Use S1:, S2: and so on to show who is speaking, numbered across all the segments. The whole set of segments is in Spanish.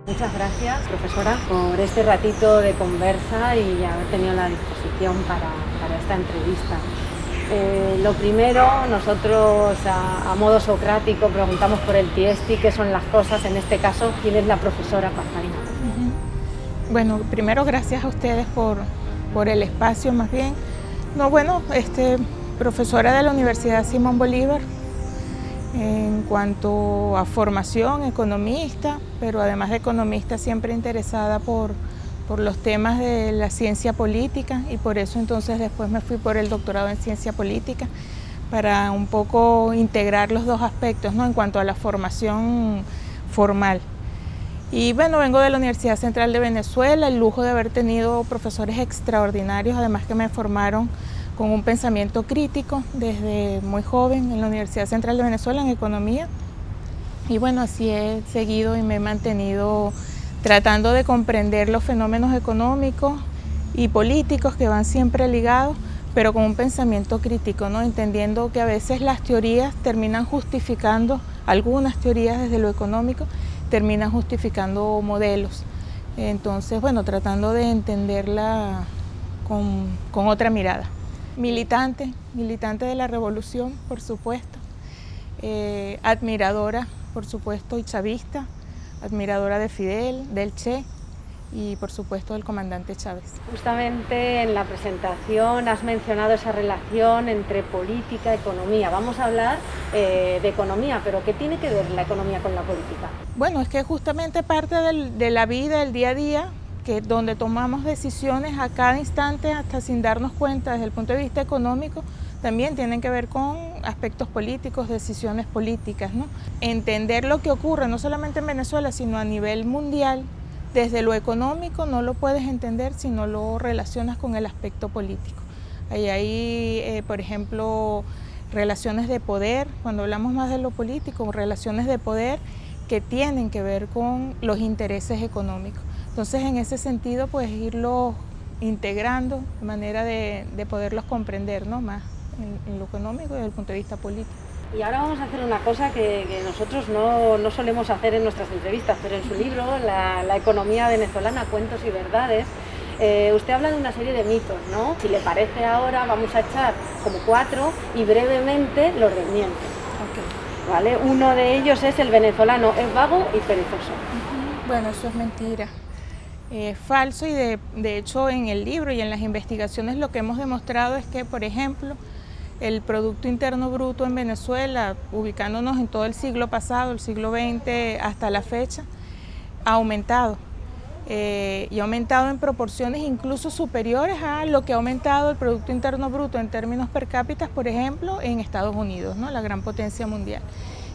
S1: Muchas gracias, profesora, por este ratito de conversa y haber tenido la disposición para esta entrevista. Lo primero, nosotros a modo socrático preguntamos por el Tiesti, qué son las cosas, en este caso, ¿quién es la profesora Pajaina?
S2: Bueno, primero gracias a ustedes por el espacio más bien. No, bueno, profesora de la Universidad Simón Bolívar, en cuanto a formación, economista, pero además de economista siempre interesada por los temas de la ciencia política, y por eso entonces después me fui por el doctorado en ciencia política para un poco integrar los dos aspectos, ¿no? En cuanto a la formación formal. Y bueno, vengo de la Universidad Central de Venezuela, el lujo de haber tenido profesores extraordinarios, además que me formaron con un pensamiento crítico desde muy joven en la Universidad Central de Venezuela en economía. Y bueno, así he seguido y me he mantenido tratando de comprender los fenómenos económicos y políticos que van siempre ligados, pero con un pensamiento crítico, ¿no? Entendiendo que a veces las teorías terminan justificando, algunas teorías desde lo económico, terminan justificando modelos. Entonces, bueno, tratando de entenderla con otra mirada. Militante de la revolución, por supuesto, admiradora, por supuesto, y chavista, admiradora de Fidel, del Che y por supuesto del comandante Chávez.
S1: Justamente en la presentación has mencionado esa relación entre política y economía. Vamos a hablar de economía, pero ¿qué tiene que ver la economía con la política?
S2: Bueno, es que justamente parte de la vida, del día a día, donde tomamos decisiones a cada instante hasta sin darnos cuenta desde el punto de vista económico, también tienen que ver con aspectos políticos, decisiones políticas, ¿no? Entender lo que ocurre no solamente en Venezuela, sino a nivel mundial, desde lo económico no lo puedes entender si no lo relacionas con el aspecto político. Ahí hay, por ejemplo, relaciones de poder, cuando hablamos más de lo político, relaciones de poder que tienen que ver con los intereses económicos. Entonces, en ese sentido, pues irlos integrando de manera de poderlos comprender, ¿no? Más en lo económico y desde el punto de vista político.
S1: Y ahora vamos a hacer una cosa que nosotros no solemos hacer en nuestras entrevistas, pero en su libro, La economía venezolana, cuentos y verdades, usted habla de una serie de mitos, ¿no? Si le parece ahora, vamos a echar como 4 y brevemente los desmiento. Okay. ¿Vale? Uno de ellos es el venezolano es vago y perezoso.
S2: Bueno, eso es mentira. Falso, y de hecho en el libro y en las investigaciones lo que hemos demostrado es que, por ejemplo, el Producto Interno Bruto en Venezuela, ubicándonos en todo el siglo pasado, el siglo XX hasta la fecha, ha aumentado. Y ha aumentado en proporciones incluso superiores a lo que ha aumentado el Producto Interno Bruto en términos per cápita, por ejemplo, en Estados Unidos, ¿no? La gran potencia mundial.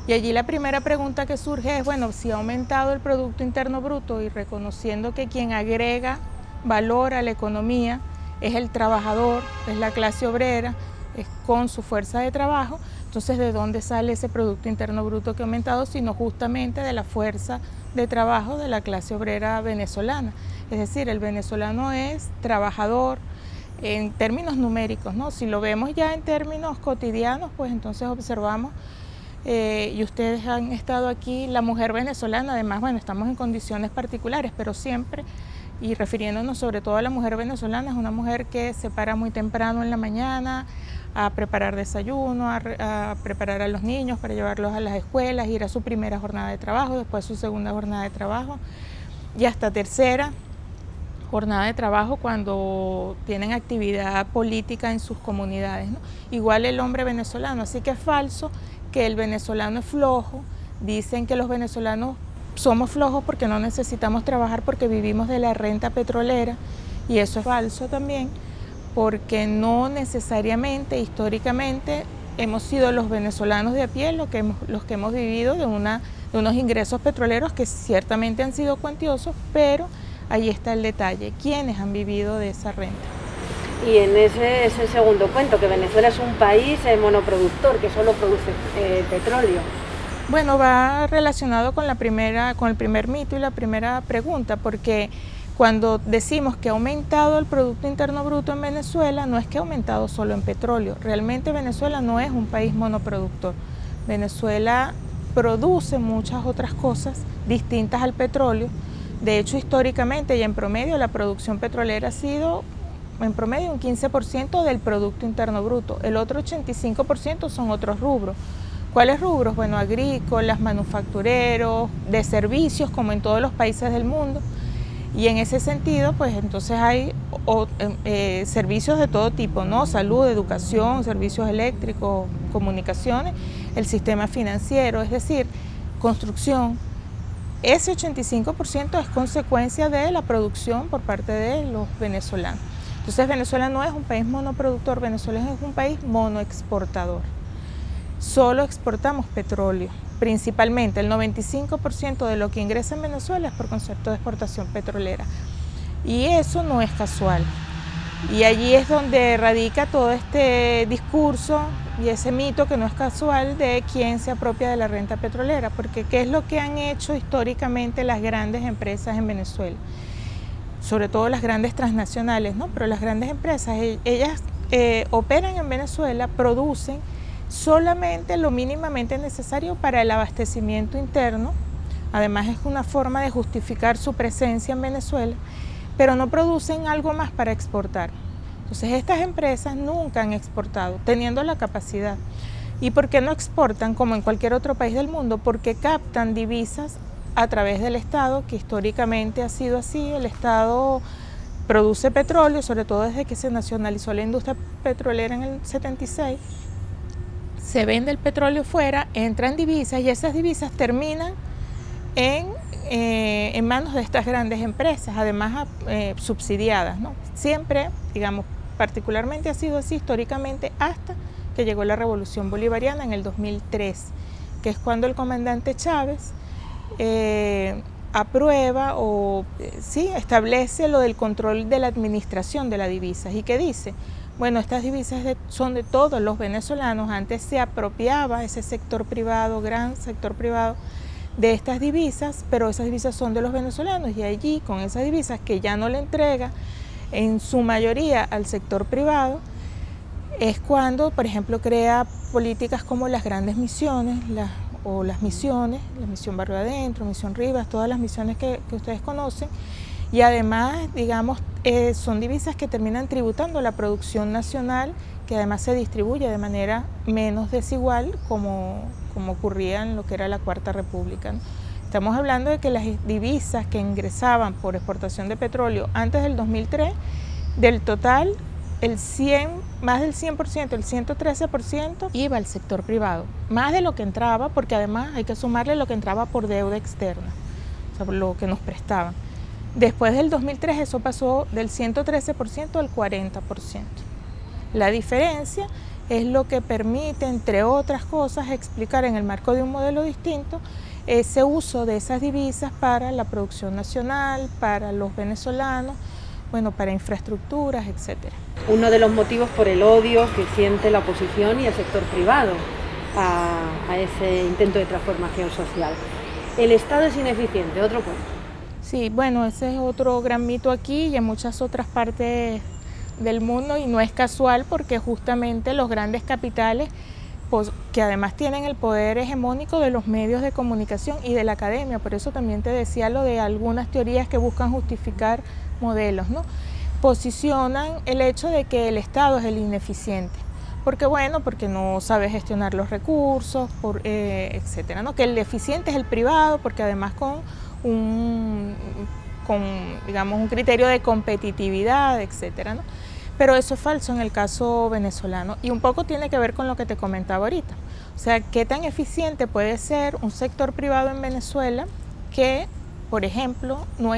S2: Y allí la primera pregunta que surge es, bueno, si ha aumentado el Producto Interno Bruto y reconociendo que quien agrega valor a la economía es el trabajador, es la clase obrera, es con su fuerza de trabajo, entonces ¿de dónde sale ese Producto Interno Bruto que ha aumentado? Sino justamente de la fuerza de trabajo de la clase obrera venezolana. Es decir, el venezolano es trabajador en términos numéricos, ¿no? Si lo vemos ya en términos cotidianos, pues entonces observamos, y ustedes han estado aquí, la mujer venezolana, además, bueno, estamos en condiciones particulares, pero siempre, y refiriéndonos sobre todo a la mujer venezolana, es una mujer que se para muy temprano en la mañana a preparar desayuno, a preparar a los niños para llevarlos a las escuelas, ir a su primera jornada de trabajo, después su segunda jornada de trabajo y hasta tercera jornada de trabajo cuando tienen actividad política en sus comunidades, ¿no? Igual el hombre venezolano, así que es falso que el venezolano es flojo. Dicen que los venezolanos somos flojos porque no necesitamos trabajar porque vivimos de la renta petrolera, y eso es falso también, porque no necesariamente, históricamente, hemos sido los venezolanos de a pie los que hemos vivido de unos ingresos petroleros que ciertamente han sido cuantiosos, pero ahí está el detalle, ¿quiénes han vivido de esa renta?
S1: Y en ese es el segundo cuento, que Venezuela es un país monoproductor, que solo produce petróleo.
S2: Bueno, va relacionado con el primer mito y la primera pregunta, porque cuando decimos que ha aumentado el Producto Interno Bruto en Venezuela, no es que ha aumentado solo en petróleo. Realmente Venezuela no es un país monoproductor. Venezuela produce muchas otras cosas distintas al petróleo, De hecho, históricamente y en promedio, la producción petrolera ha sido en promedio un 15% del Producto Interno Bruto. El otro 85% son otros rubros. ¿Cuáles rubros? Bueno, agrícolas, manufactureros, de servicios, como en todos los países del mundo. Y en ese sentido, pues entonces hay servicios de todo tipo, ¿no? Salud, educación, servicios eléctricos, comunicaciones, el sistema financiero, es decir, construcción. Ese 85% es consecuencia de la producción por parte de los venezolanos. Entonces Venezuela no es un país monoproductor, Venezuela es un país monoexportador. Solo exportamos petróleo, principalmente el 95% de lo que ingresa en Venezuela es por concepto de exportación petrolera. Y eso no es casual. Y allí es donde radica todo este discurso y ese mito que no es casual de quién se apropia de la renta petrolera, porque ¿qué es lo que han hecho históricamente las grandes empresas en Venezuela? Sobre todo las grandes transnacionales, ¿no? Pero las grandes empresas, ellas operan en Venezuela, producen solamente lo mínimamente necesario para el abastecimiento interno. Además es una forma de justificar su presencia en Venezuela, pero no producen algo más para exportar. Entonces estas empresas nunca han exportado, teniendo la capacidad. ¿Y por qué no exportan como en cualquier otro país del mundo? Porque captan divisas a través del Estado, que históricamente ha sido así. El Estado produce petróleo, sobre todo desde que se nacionalizó la industria petrolera en el 76. Se vende el petróleo fuera, entran divisas y esas divisas terminan en manos de estas grandes empresas, además subsidiadas, ¿no? Siempre, digamos, particularmente ha sido así históricamente hasta que llegó la Revolución Bolivariana en el 2003, que es cuando el comandante Chávez aprueba o establece lo del control de la administración de las divisas. ¿Y qué dice? Bueno, estas divisas son de todos los venezolanos. Antes se apropiaba ese sector privado, gran sector privado, de estas divisas, pero esas divisas son de los venezolanos y allí con esas divisas que ya no le entrega en su mayoría al sector privado, es cuando, por ejemplo, crea políticas como las grandes misiones, la misión Barrio Adentro, misión Rivas, todas las misiones que ustedes conocen, y además, digamos, son divisas que terminan tributando la producción nacional, que además se distribuye de manera menos desigual como ocurría en lo que era la Cuarta República, ¿no? Estamos hablando de que las divisas que ingresaban por exportación de petróleo antes del 2003, del total, más del 100%, el 113% iba al sector privado, más de lo que entraba, porque además hay que sumarle lo que entraba por deuda externa, o sea, por lo que nos prestaban. Después del 2003 eso pasó del 113% al 40%. La diferencia es lo que permite, entre otras cosas, explicar en el marco de un modelo distinto ese uso de esas divisas para la producción nacional, para los venezolanos, bueno, para infraestructuras, etc.
S1: Uno de los motivos por el odio que siente la oposición y el sector privado a ese intento de transformación social. El Estado es ineficiente, otro punto.
S2: Sí, bueno, ese es otro gran mito aquí y en muchas otras partes del mundo, y no es casual porque justamente los grandes capitales, pues, que además tienen el poder hegemónico de los medios de comunicación y de la academia, por eso también te decía lo de algunas teorías que buscan justificar modelos, ¿no? Posicionan el hecho de que el Estado es el ineficiente, porque no sabe gestionar los recursos, etcétera, ¿no? Que el eficiente es el privado, porque además con digamos, un criterio de competitividad, etcétera, ¿no? Pero eso es falso en el caso venezolano y un poco tiene que ver con lo que te comentaba ahorita. O sea, ¿qué tan eficiente puede ser un sector privado en Venezuela que, por ejemplo, no ha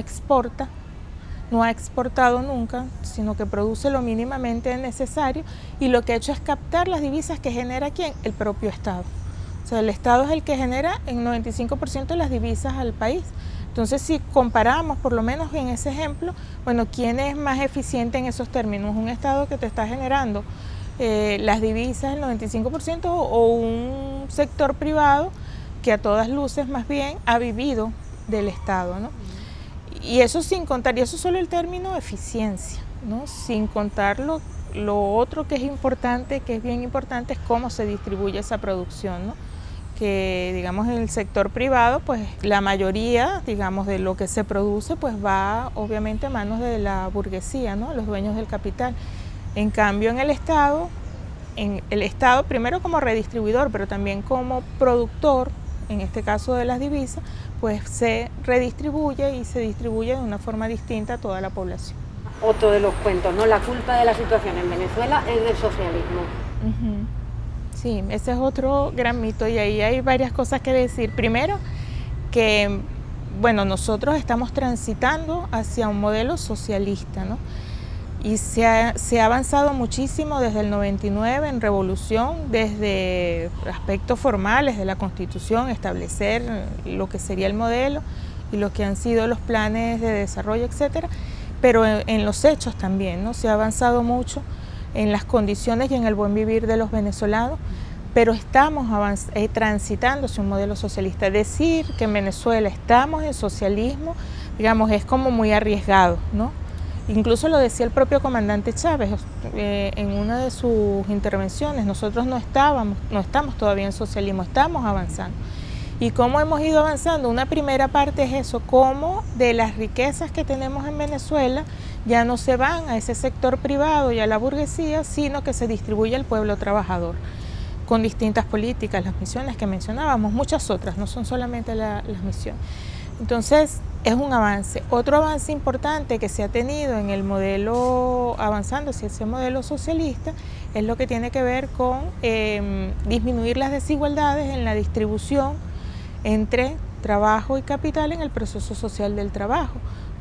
S2: exportado nunca, sino que produce lo mínimamente necesario y lo que ha hecho es captar las divisas que genera ¿quién? El propio Estado. O sea, el Estado es el que genera el 95% de las divisas al país. Entonces, si comparamos, por lo menos en ese ejemplo, bueno, ¿quién es más eficiente en esos términos? ¿Un Estado que te está generando las divisas el 95% o un sector privado que a todas luces más bien ha vivido del Estado, ¿no? Y eso sin contar, y eso solo el término eficiencia, ¿no? Sin contar lo otro que es importante, que es bien importante, es cómo se distribuye esa producción, ¿no? que digamos en el sector privado pues la mayoría digamos de lo que se produce pues va obviamente a manos de la burguesía, ¿no? Los dueños del capital. En cambio en el Estado primero como redistribuidor pero también como productor, en este caso de las divisas, pues se redistribuye y se distribuye de una forma distinta a toda la población.
S1: Otro de los cuentos, ¿no? La culpa de la situación en Venezuela es del socialismo.
S2: Sí, ese es otro gran mito y ahí hay varias cosas que decir. Primero, que bueno, nosotros estamos transitando hacia un modelo socialista, ¿no? Y se ha avanzado muchísimo desde el 99 en revolución, desde aspectos formales de la Constitución, establecer lo que sería el modelo y lo que han sido los planes de desarrollo, etcétera, pero en los hechos también, ¿no? Se ha avanzado mucho en las condiciones y en el buen vivir de los venezolanos, pero estamos transitando hacia un modelo socialista. Decir que en Venezuela estamos en socialismo, digamos, es como muy arriesgado, ¿no? Incluso lo decía el propio comandante Chávez en una de sus intervenciones, nosotros no estamos todavía en socialismo, estamos avanzando. ¿Y cómo hemos ido avanzando? Una primera parte es eso, cómo de las riquezas que tenemos en Venezuela ya no se van a ese sector privado y a la burguesía, sino que se distribuye al pueblo trabajador, con distintas políticas, las misiones que mencionábamos, muchas otras, no son solamente las misiones. Entonces, es un avance. Otro avance importante que se ha tenido en el modelo, avanzando hacia ese modelo socialista, es lo que tiene que ver con disminuir las desigualdades en la distribución entre trabajo y capital en el proceso social del trabajo,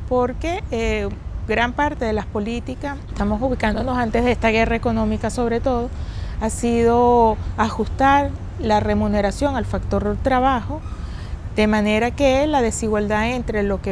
S2: porque gran parte de las políticas, estamos ubicándonos antes de esta guerra económica sobre todo, ha sido ajustar la remuneración al factor trabajo, de manera que la desigualdad entre lo que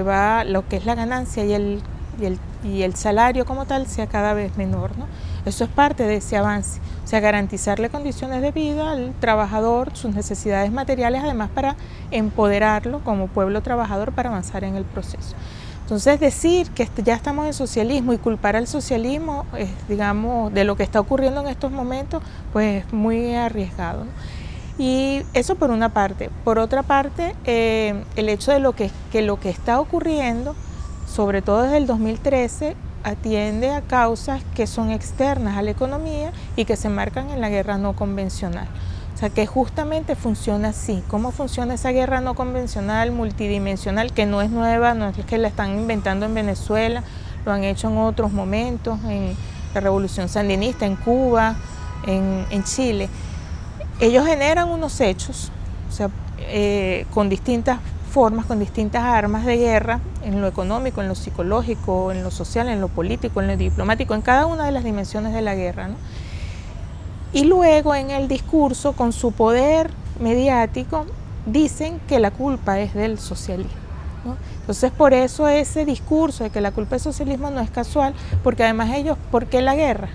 S2: es la ganancia y el salario como tal sea cada vez menor, ¿no? Eso es parte de ese avance, o sea, garantizarle condiciones de vida al trabajador, sus necesidades materiales, además para empoderarlo como pueblo trabajador para avanzar en el proceso. Entonces, decir que ya estamos en socialismo y culpar al socialismo, digamos, de lo que está ocurriendo en estos momentos, pues es muy arriesgado, ¿no? Y eso por una parte. Por otra parte, el hecho de lo que está ocurriendo, sobre todo desde el 2013, atiende a causas que son externas a la economía y que se marcan en la guerra no convencional. O sea, que justamente funciona así. ¿Cómo funciona esa guerra no convencional, multidimensional, que no es nueva, no es que la están inventando en Venezuela, lo han hecho en otros momentos, en la Revolución Sandinista, en Cuba, en Chile? Ellos generan unos hechos, o sea, con distintas formas, con distintas armas de guerra, en lo económico, en lo psicológico, en lo social, en lo político, en lo diplomático, en cada una de las dimensiones de la guerra, ¿no? Y luego en el discurso, con su poder mediático, dicen que la culpa es del socialismo, ¿no? Entonces, por eso ese discurso de que la culpa es del socialismo no es casual, porque además ellos, ¿por qué la guerra?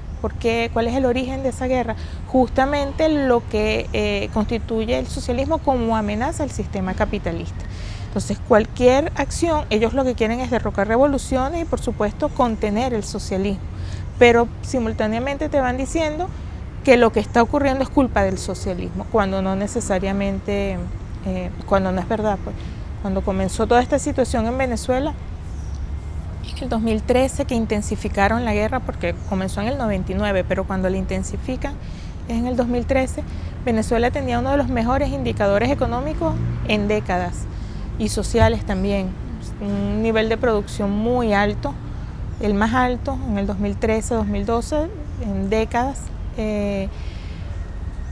S2: ¿Cuál es el origen de esa guerra? Justamente lo que constituye el socialismo como amenaza al sistema capitalista. Entonces, cualquier acción, ellos lo que quieren es derrocar revoluciones y, por supuesto, contener el socialismo. Pero simultáneamente te van diciendo que lo que está ocurriendo es culpa del socialismo, cuando no necesariamente, cuando no es verdad. Pues, cuando comenzó toda esta situación en Venezuela, en el 2013 que intensificaron la guerra, porque comenzó en el 99, pero cuando la intensifican es en el 2013, Venezuela tenía uno de los mejores indicadores económicos en décadas y sociales también, un nivel de producción muy alto, el más alto en el 2013-2012 en décadas.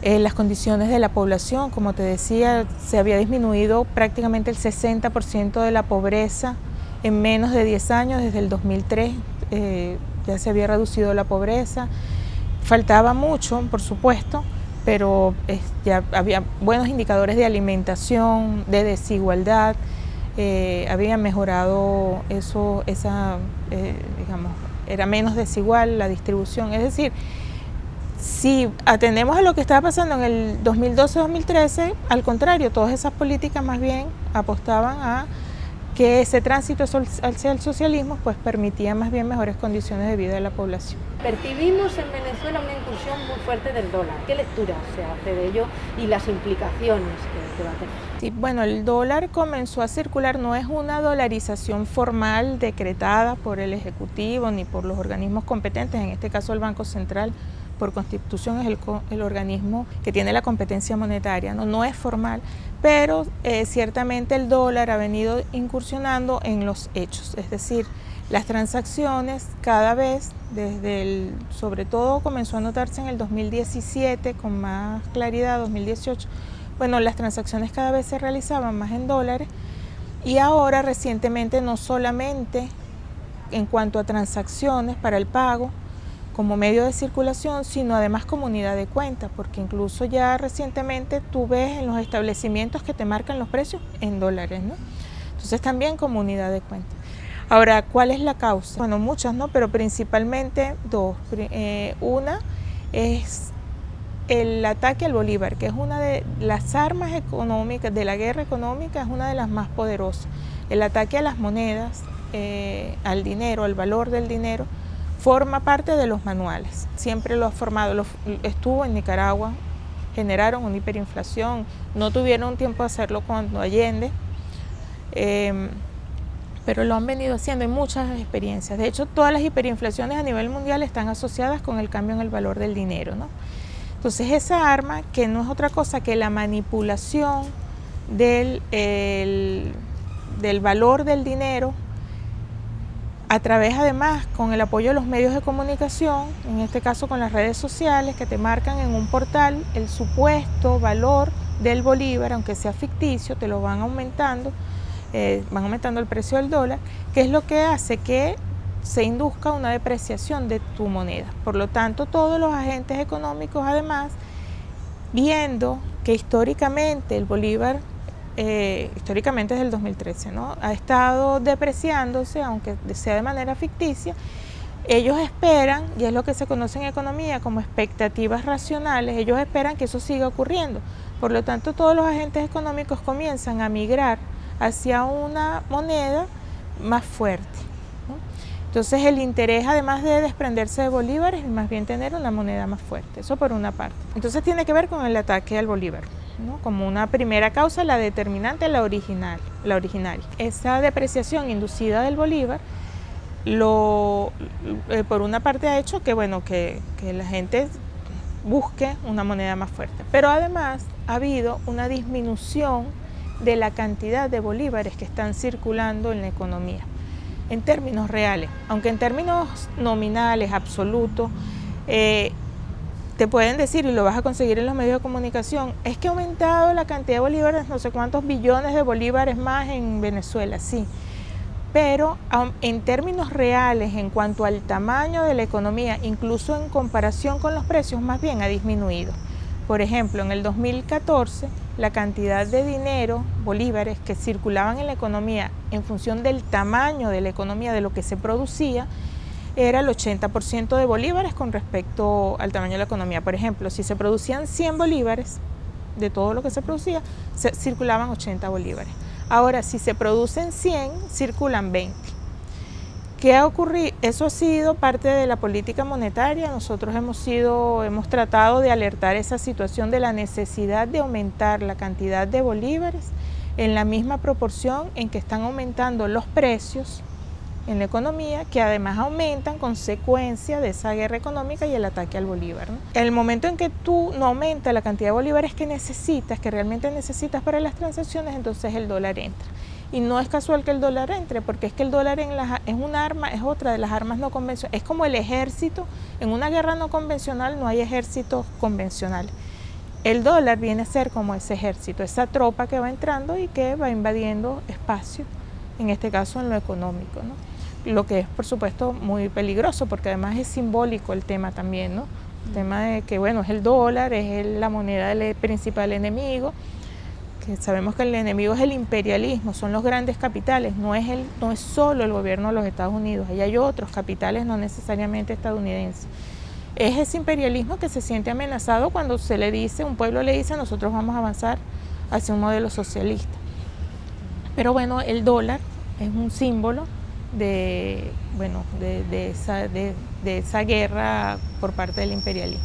S2: Las condiciones de la población, como te decía, se había disminuido prácticamente el 60% de la pobreza en menos de 10 años, desde el 2003 ya se había reducido la pobreza. Faltaba mucho, por supuesto, pero ya había buenos indicadores de alimentación, de desigualdad, había mejorado eso, digamos, era menos desigual la distribución. Es decir, si atendemos a lo que estaba pasando en el 2012-2013, al contrario, todas esas políticas más bien apostaban a que ese tránsito hacia el socialismo pues permitía más bien mejores condiciones de vida de la población.
S1: Percibimos en Venezuela una incursión muy fuerte del dólar. ¿Qué lectura se hace de ello y las implicaciones que va a tener?
S2: Sí, bueno, el dólar comenzó a circular, no es una dolarización formal decretada por el Ejecutivo ni por los organismos competentes, en este caso el Banco Central, por constitución es el organismo que tiene la competencia monetaria, no es formal, pero ciertamente el dólar ha venido incursionando en los hechos, es decir, las transacciones cada vez, sobre todo comenzó a notarse en el 2017 con más claridad, 2018, bueno, las transacciones cada vez se realizaban más en dólares y ahora recientemente no solamente en cuanto a transacciones para el pago como medio de circulación, sino además como unidad de cuenta, porque incluso ya recientemente tú ves en los establecimientos que te marcan los precios en dólares, ¿no? Entonces también como unidad de cuenta. Ahora, ¿cuál es la causa? Bueno, muchas, ¿no? Pero principalmente dos. Una es el ataque al bolívar, que es una de las armas económicas de la guerra económica, es una de las más poderosas. El ataque a las monedas, al dinero, al valor del dinero, forma parte de los manuales. Siempre lo ha formado, estuvo en Nicaragua, generaron una hiperinflación, no tuvieron tiempo de hacerlo cuando Allende, pero lo han venido haciendo en muchas experiencias. De hecho, todas las hiperinflaciones a nivel mundial están asociadas con el cambio en el valor del dinero, ¿no? Entonces, esa arma, que no es otra cosa que la manipulación del valor del dinero, a través además con el apoyo de los medios de comunicación, en este caso con las redes sociales, que te marcan en un portal el supuesto valor del bolívar, aunque sea ficticio, te lo van aumentando el precio del dólar, que es lo que hace que se induzca una depreciación de tu moneda. Por lo tanto, todos los agentes económicos, además, viendo que históricamente el bolívar, históricamente desde el 2013, ¿no?, ha estado depreciándose, aunque sea de manera ficticia, ellos esperan, y es lo que se conoce en economía como expectativas racionales, ellos esperan que eso siga ocurriendo. Por lo tanto, todos los agentes económicos comienzan a migrar hacia una moneda más fuerte, ¿no? Entonces el interés, además de desprenderse de bolívares, es más bien tener una moneda más fuerte, eso por una parte. Entonces tiene que ver con el ataque al bolívar, ¿no?, como una primera causa, la determinante, la originaria. Esa depreciación inducida del bolívar, por una parte ha hecho que, bueno, que la gente busque una moneda más fuerte, pero además ha habido una disminución de la cantidad de bolívares que están circulando en la economía, en términos reales, aunque en términos nominales, absolutos, te pueden decir, y lo vas a conseguir en los medios de comunicación, es que ha aumentado la cantidad de bolívares, no sé cuántos billones de bolívares más en Venezuela, sí, pero en términos reales, en cuanto al tamaño de la economía, incluso en comparación con los precios, más bien ha disminuido. Por ejemplo, en el 2014, la cantidad de dinero, bolívares, que circulaban en la economía en función del tamaño de la economía, de lo que se producía, era el 80% de bolívares con respecto al tamaño de la economía. Por ejemplo, si se producían 100 bolívares de todo lo que se producía, circulaban 80 bolívares. Ahora, si se producen 100, circulan 20. ¿Qué ha ocurrido? Eso ha sido parte de la política monetaria. Nosotros hemos tratado de alertar esa situación de la necesidad de aumentar la cantidad de bolívares en la misma proporción en que están aumentando los precios en la economía, que además aumentan consecuencia de esa guerra económica y el ataque al bolívar, ¿no? En el momento en que tú no aumentas la cantidad de bolívares que necesitas, que realmente necesitas para las transacciones, entonces el dólar entra. Y no es casual que el dólar entre, porque es que el dólar es un arma, es otra de las armas no convencionales. Es como el ejército. En una guerra no convencional no hay ejércitos convencionales. El dólar viene a ser como ese ejército, esa tropa que va entrando y que va invadiendo espacio, en este caso en lo económico, ¿no? Lo que es, por supuesto, muy peligroso, porque además es simbólico el tema también, ¿no? El tema de que, bueno, es el dólar, es la moneda del principal enemigo, que sabemos que el enemigo es el imperialismo, son los grandes capitales, no es solo el gobierno de los Estados Unidos, ahí hay otros capitales no necesariamente estadounidenses. Es ese imperialismo que se siente amenazado cuando un pueblo le dice, nosotros vamos a avanzar hacia un modelo socialista. Pero bueno, el dólar es un símbolo bueno, de esa guerra por parte del imperialismo.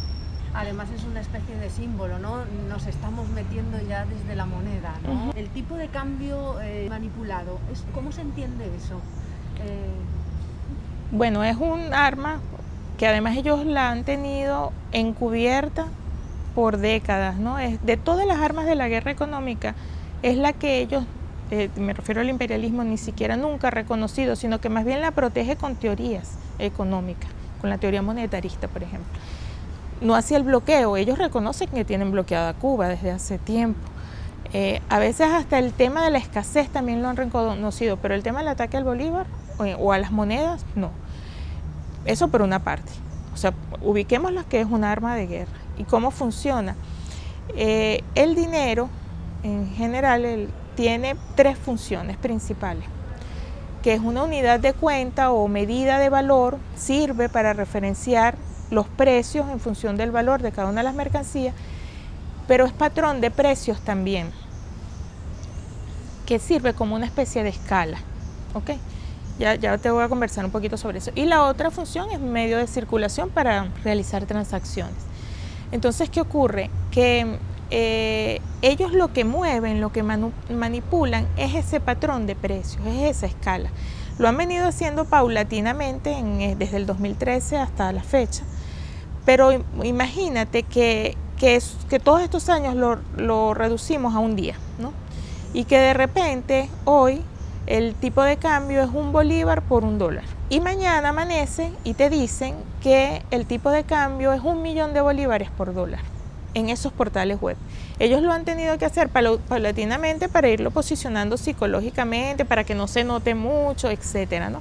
S1: Además es una especie de símbolo, ¿no? Nos estamos metiendo ya desde la moneda, ¿no? El tipo de cambio manipulado, ¿cómo se entiende eso?
S2: Bueno, es un arma que además ellos la han tenido encubierta por décadas, ¿no? De todas las armas de la guerra económica, es la que ellos, me refiero al imperialismo, ni siquiera nunca ha reconocido, sino que más bien la protege con teorías económicas, con la teoría monetarista, por ejemplo. No hacia el bloqueo, ellos reconocen que tienen bloqueada Cuba desde hace tiempo. A veces hasta el tema de la escasez también lo han reconocido, pero el tema del ataque al bolívar o a las monedas, no. Eso por una parte. O sea, ubiquémosla que es un arma de guerra. ¿Y cómo funciona? El dinero, en general, tiene tres funciones principales, que es una unidad de cuenta o medida de valor, sirve para referenciar los precios en función del valor de cada una de las mercancías, pero es patrón de precios también, que sirve como una especie de escala, ¿ok? Ya te voy a conversar un poquito sobre eso. Y la otra función es medio de circulación para realizar transacciones. Entonces, ¿qué ocurre? Que ellos lo que mueven, lo que manipulan es ese patrón de precios, es esa escala. Lo han venido haciendo paulatinamente desde el 2013 hasta la fecha, pero imagínate que todos estos años lo reducimos a un día, ¿no? Y que de repente hoy el tipo de cambio es un bolívar por $1. Y mañana amanece y te dicen que el tipo de cambio es 1.000.000 de bolívares por $1 en esos portales web. Ellos lo han tenido que hacer paulatinamente para irlo posicionando psicológicamente, para que no se note mucho, etcétera, ¿no?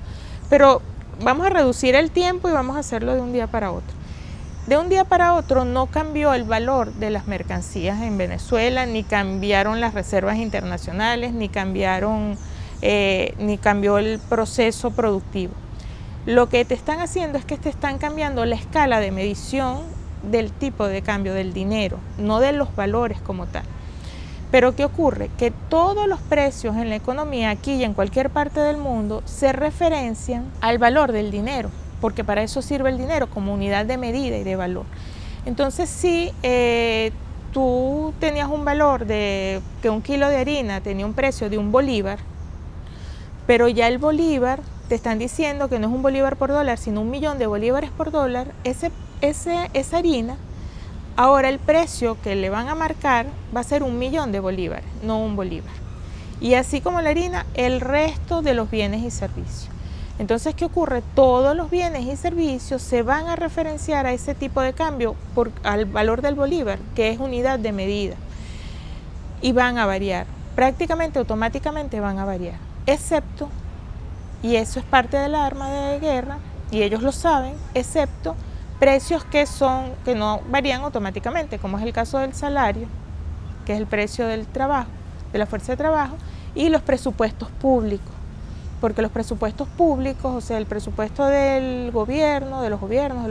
S2: Pero vamos a reducir el tiempo y vamos a hacerlo de un día para otro. De un día para otro no cambió el valor de las mercancías en Venezuela, ni cambiaron las reservas internacionales, ni cambió el proceso productivo. Lo que te están haciendo es que te están cambiando la escala de medición del tipo de cambio del dinero, no de los valores como tal. Pero ¿qué ocurre? Que todos los precios en la economía, aquí y en cualquier parte del mundo, se referencian al valor del dinero, porque para eso sirve el dinero, como unidad de medida y de valor. Entonces, si tú tenías un valor de que 1 kilo de harina tenía un precio de $1, pero ya el bolívar, te están diciendo que no es un bolívar por $1, sino 1.000.000 de bolívares por $1, esa harina, ahora el precio que le van a marcar va a ser 1.000.000 de bolívares, no un bolívar. Y así como la harina, el resto de los bienes y servicios. Entonces, ¿qué ocurre? Todos los bienes y servicios se van a referenciar a ese tipo de cambio al valor del bolívar, que es unidad de medida, y van a variar, prácticamente automáticamente van a variar, excepto, y eso es parte del arma de guerra, y ellos lo saben, excepto precios que no varían automáticamente, como es el caso del salario, que es el precio del trabajo, de la fuerza de trabajo, y los presupuestos públicos, porque los presupuestos públicos, o sea, el presupuesto del gobierno, de los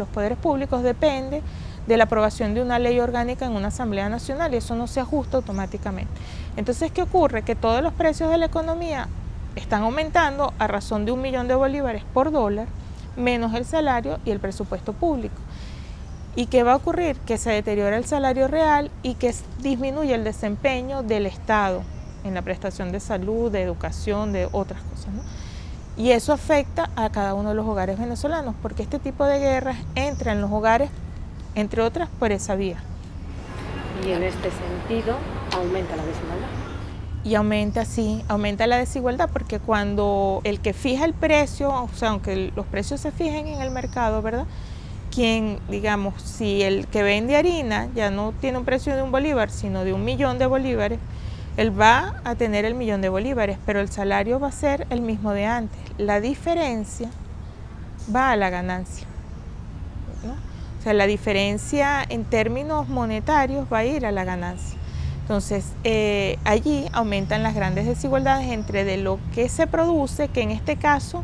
S2: poderes públicos, depende de la aprobación de una ley orgánica en una Asamblea Nacional, y eso no se ajusta automáticamente. Entonces, ¿qué ocurre? Que todos los precios de la economía están aumentando a razón de 1.000.000 de bolívares por $1, menos el salario y el presupuesto público. ¿Y qué va a ocurrir? Que se deteriora el salario real y que disminuye el desempeño del Estado en la prestación de salud, de educación, de otras cosas, ¿no? Y eso afecta a cada uno de los hogares venezolanos, porque este tipo de guerras entra en los hogares, entre otras, por esa vía.
S1: Y en este sentido aumenta la desigualdad.
S2: Y aumenta la desigualdad, porque cuando el que fija el precio, o sea, aunque los precios se fijen en el mercado, ¿verdad? Digamos, si el que vende harina ya no tiene un precio de un bolívar, sino de 1.000.000 de bolívares, él va a tener el 1.000.000 de bolívares, pero el salario va a ser el mismo de antes. La diferencia va a la ganancia, ¿no? O sea, la diferencia en términos monetarios va a ir a la ganancia. Entonces, allí aumentan las grandes desigualdades entre de lo que se produce, que en este caso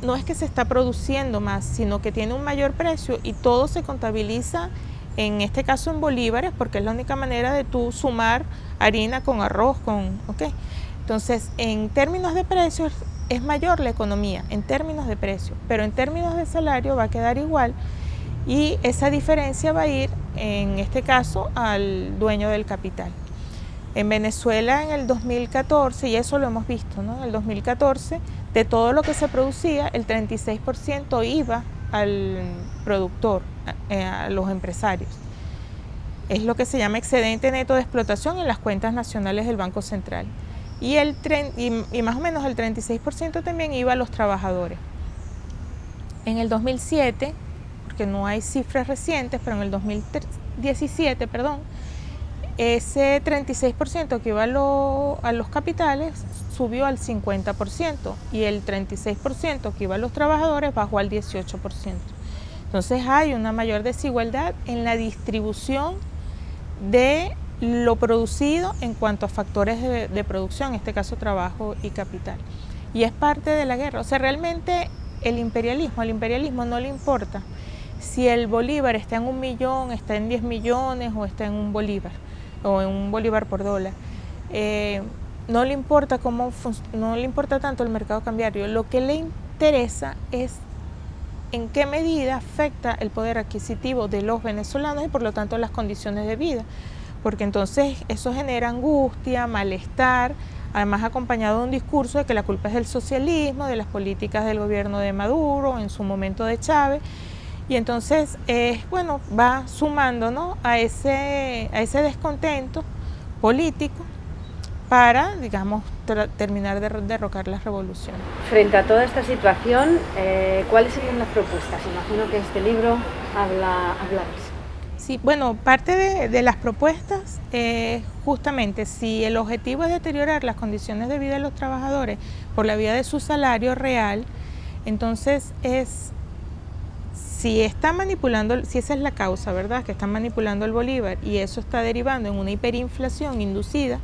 S2: no es que se está produciendo más, sino que tiene un mayor precio y todo se contabiliza, en este caso en bolívares, porque es la única manera de tú sumar harina con arroz, ¿ok? Entonces, en términos de precios, es mayor la economía en términos de precio, pero en términos de salario va a quedar igual y esa diferencia va a ir, en este caso, al dueño del capital. En Venezuela en el 2014, y eso lo hemos visto, ¿no? En el 2014, de todo lo que se producía, el 36% iba al productor, a los empresarios. Es lo que se llama excedente neto de explotación en las cuentas nacionales del Banco Central. Y más o menos el 36% también iba a los trabajadores. En el 2007, porque no hay cifras recientes, pero en el 2017, ese 36% que iba a los capitales subió al 50% y el 36% que iba a los trabajadores bajó al 18%. Entonces hay una mayor desigualdad en la distribución de lo producido en cuanto a factores de producción, en este caso trabajo y capital. Y es parte de la guerra. O sea, realmente al imperialismo no le importa si el bolívar está en 1 millón, está en 10 millones o está en un bolívar o en un bolívar por dólar. No le importa no le importa tanto el mercado cambiario. Lo que le interesa es en qué medida afecta el poder adquisitivo de los venezolanos y por lo tanto las condiciones de vida, porque entonces eso genera angustia, malestar, además acompañado de un discurso de que la culpa es del socialismo, de las políticas del gobierno de Maduro, en su momento de Chávez, y entonces va sumando, ¿no?, a ese descontento político para, digamos, terminar de derrocar la revolución.
S1: Frente a toda esta situación, ¿cuáles serían las propuestas? Imagino que este libro habla de eso.
S2: Sí, bueno, parte de las propuestas es justamente si el objetivo es deteriorar las condiciones de vida de los trabajadores por la vía de su salario real, entonces si esa es la causa, ¿verdad?, que están manipulando el bolívar y eso está derivando en una hiperinflación inducida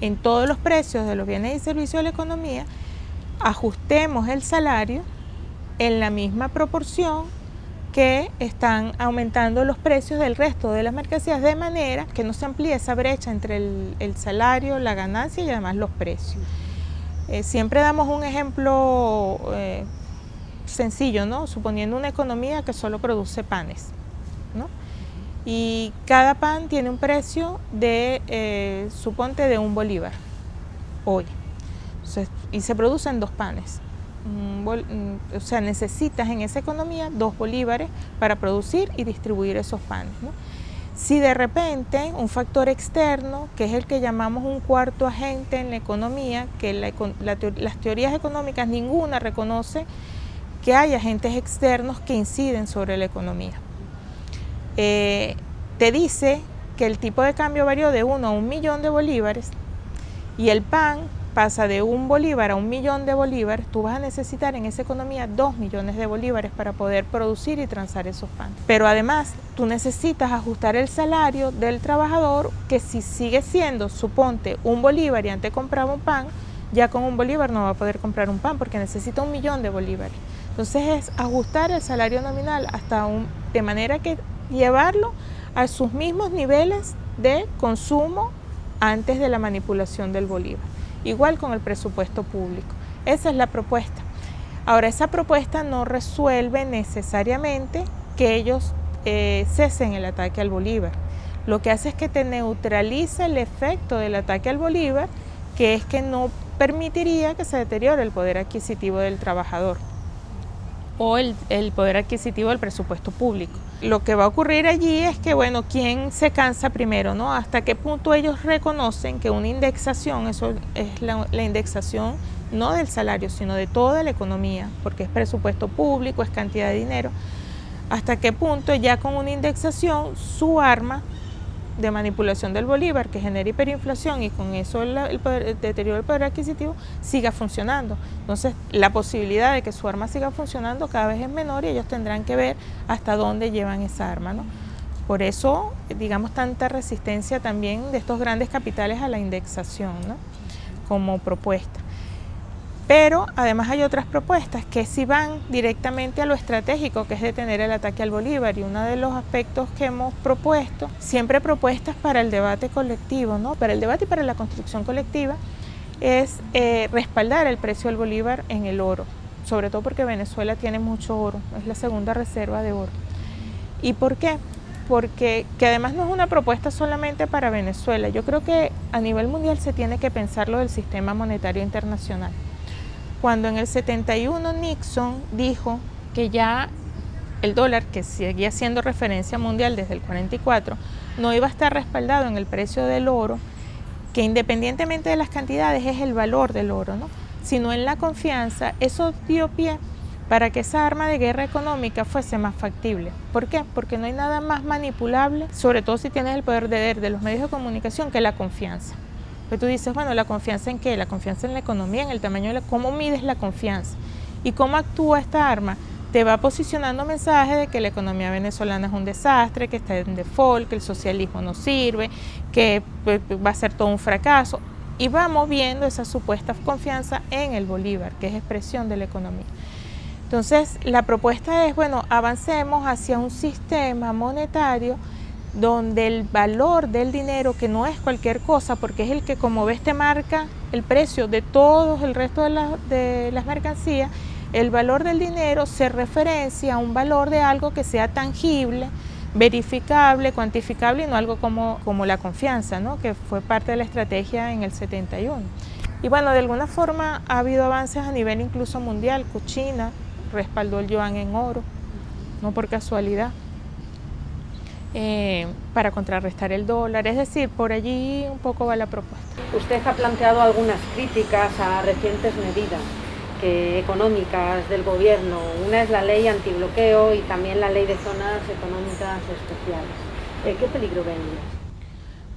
S2: en todos los precios de los bienes y servicios de la economía, ajustemos el salario en la misma proporción que están aumentando los precios del resto de las mercancías, de manera que no se amplíe esa brecha entre el salario, la ganancia y además los precios. Siempre damos un ejemplo sencillo, ¿no?, suponiendo una economía que solo produce panes, ¿no?, y cada pan tiene un precio de, suponte, de 1 bolívar hoy. Entonces, y se producen 2 panes. O sea, necesitas en esa economía 2 bolívares para producir y distribuir esos panes, ¿no? Si de repente un factor externo, que es el que llamamos un cuarto agente en la economía, que las teorías económicas ninguna reconoce que hay agentes externos que inciden sobre la economía, te dice que el tipo de cambio varió de 1 a 1 millón de bolívares y el pan pasa de 1 bolívar a 1 millón de bolívares, tú vas a necesitar en esa economía 2 millones de bolívares para poder producir y transar esos panes. Pero además tú necesitas ajustar el salario del trabajador, que si sigue siendo, suponte, 1 bolívar y antes compraba un pan, ya con 1 bolívar no va a poder comprar un pan porque necesita 1 millón de bolívares. Entonces es ajustar el salario nominal de manera que llevarlo a sus mismos niveles de consumo antes de la manipulación del bolívar. Igual con el presupuesto público. Esa es la propuesta. Ahora, esa propuesta no resuelve necesariamente que ellos cesen el ataque al bolívar. Lo que hace es que te neutraliza el efecto del ataque al bolívar, que es que no permitiría que se deteriore el poder adquisitivo del trabajador o el poder adquisitivo del presupuesto público. Lo que va a ocurrir allí es que, bueno, ¿quién se cansa primero, no? ¿Hasta qué punto ellos reconocen que una indexación, eso es la indexación no del salario, sino de toda la economía, porque es presupuesto público, es cantidad de dinero? ¿Hasta qué punto ya con una indexación su arma de manipulación del bolívar, que genera hiperinflación y con eso el deterioro del poder adquisitivo, siga funcionando? Entonces la posibilidad de que su arma siga funcionando cada vez es menor y ellos tendrán que ver hasta dónde llevan esa arma, ¿no? Por eso, digamos, tanta resistencia también de estos grandes capitales a la indexación, ¿no?, como propuesta. Pero además hay otras propuestas que sí van directamente a lo estratégico, que es detener el ataque al bolívar, y uno de los aspectos que hemos propuesto, siempre propuestas para el debate colectivo, ¿no?, para el debate y para la construcción colectiva, es respaldar el precio del bolívar en el oro, sobre todo porque Venezuela tiene mucho oro, es la segunda reserva de oro. ¿Y por qué? Porque que además no es una propuesta solamente para Venezuela. Yo creo que a nivel mundial se tiene que pensar lo del sistema monetario internacional. Cuando en el 71 Nixon dijo que ya el dólar, que seguía siendo referencia mundial desde el 44, no iba a estar respaldado en el precio del oro, que independientemente de las cantidades es el valor del oro, ¿no?, sino en la confianza, eso dio pie para que esa arma de guerra económica fuese más factible. ¿Por qué? Porque no hay nada más manipulable, sobre todo si tienes el poder de los medios de comunicación, que la confianza. Pues tú dices, bueno, ¿la confianza en qué? La confianza en la economía, en el tamaño de ¿cómo mides la confianza? ¿Y cómo actúa esta arma? Te va posicionando mensajes de que la economía venezolana es un desastre, que está en default, que el socialismo no sirve, que va a ser todo un fracaso. Y va moviendo esa supuesta confianza en el bolívar, que es expresión de la economía. Entonces, la propuesta es, bueno, avancemos hacia un sistema monetario donde el valor del dinero, que no es cualquier cosa, porque es el que, como ves, te marca el precio de todo el resto de las mercancías, el valor del dinero se referencia a un valor de algo que sea tangible, verificable, cuantificable, y no algo como la confianza, ¿no?, que fue parte de la estrategia en el 71. Y bueno, de alguna forma ha habido avances a nivel incluso mundial. China respaldó el yuan en oro, no por casualidad, para contrarrestar el dólar. Es decir, por allí un poco va la propuesta.
S1: Usted ha planteado algunas críticas a recientes medidas económicas del gobierno. Una es la ley antibloqueo y también la ley de zonas económicas especiales. ¿Qué peligro ven ellas?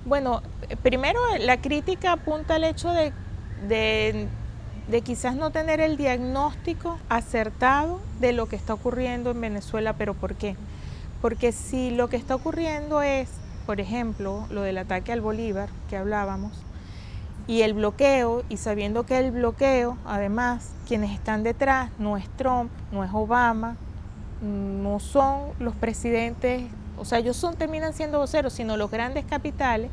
S2: Bueno, primero la crítica apunta al hecho de quizás no tener el diagnóstico acertado de lo que está ocurriendo en Venezuela. ¿Pero por qué? Porque si lo que está ocurriendo es, por ejemplo, lo del ataque al Bolívar que hablábamos, y el bloqueo, y sabiendo que el bloqueo, además, quienes están detrás no es Trump, no es Obama, no son los presidentes, o sea, ellos terminan siendo voceros, sino los grandes capitales.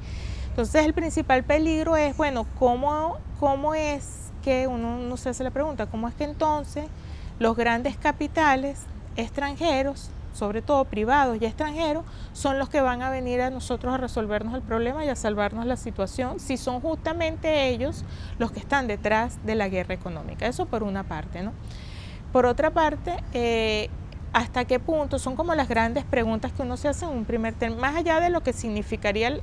S2: Entonces el principal peligro es, bueno, ¿cómo es que uno se hace la pregunta, cómo es que entonces los grandes capitales extranjeros, sobre todo privados y extranjeros, son los que van a venir a nosotros a resolvernos el problema y a salvarnos la situación, si son justamente ellos los que están detrás de la guerra económica? Eso por una parte, ¿no? Por otra parte, ¿hasta qué punto? Son como las grandes preguntas que uno se hace en un primer término, más allá de lo que significaría,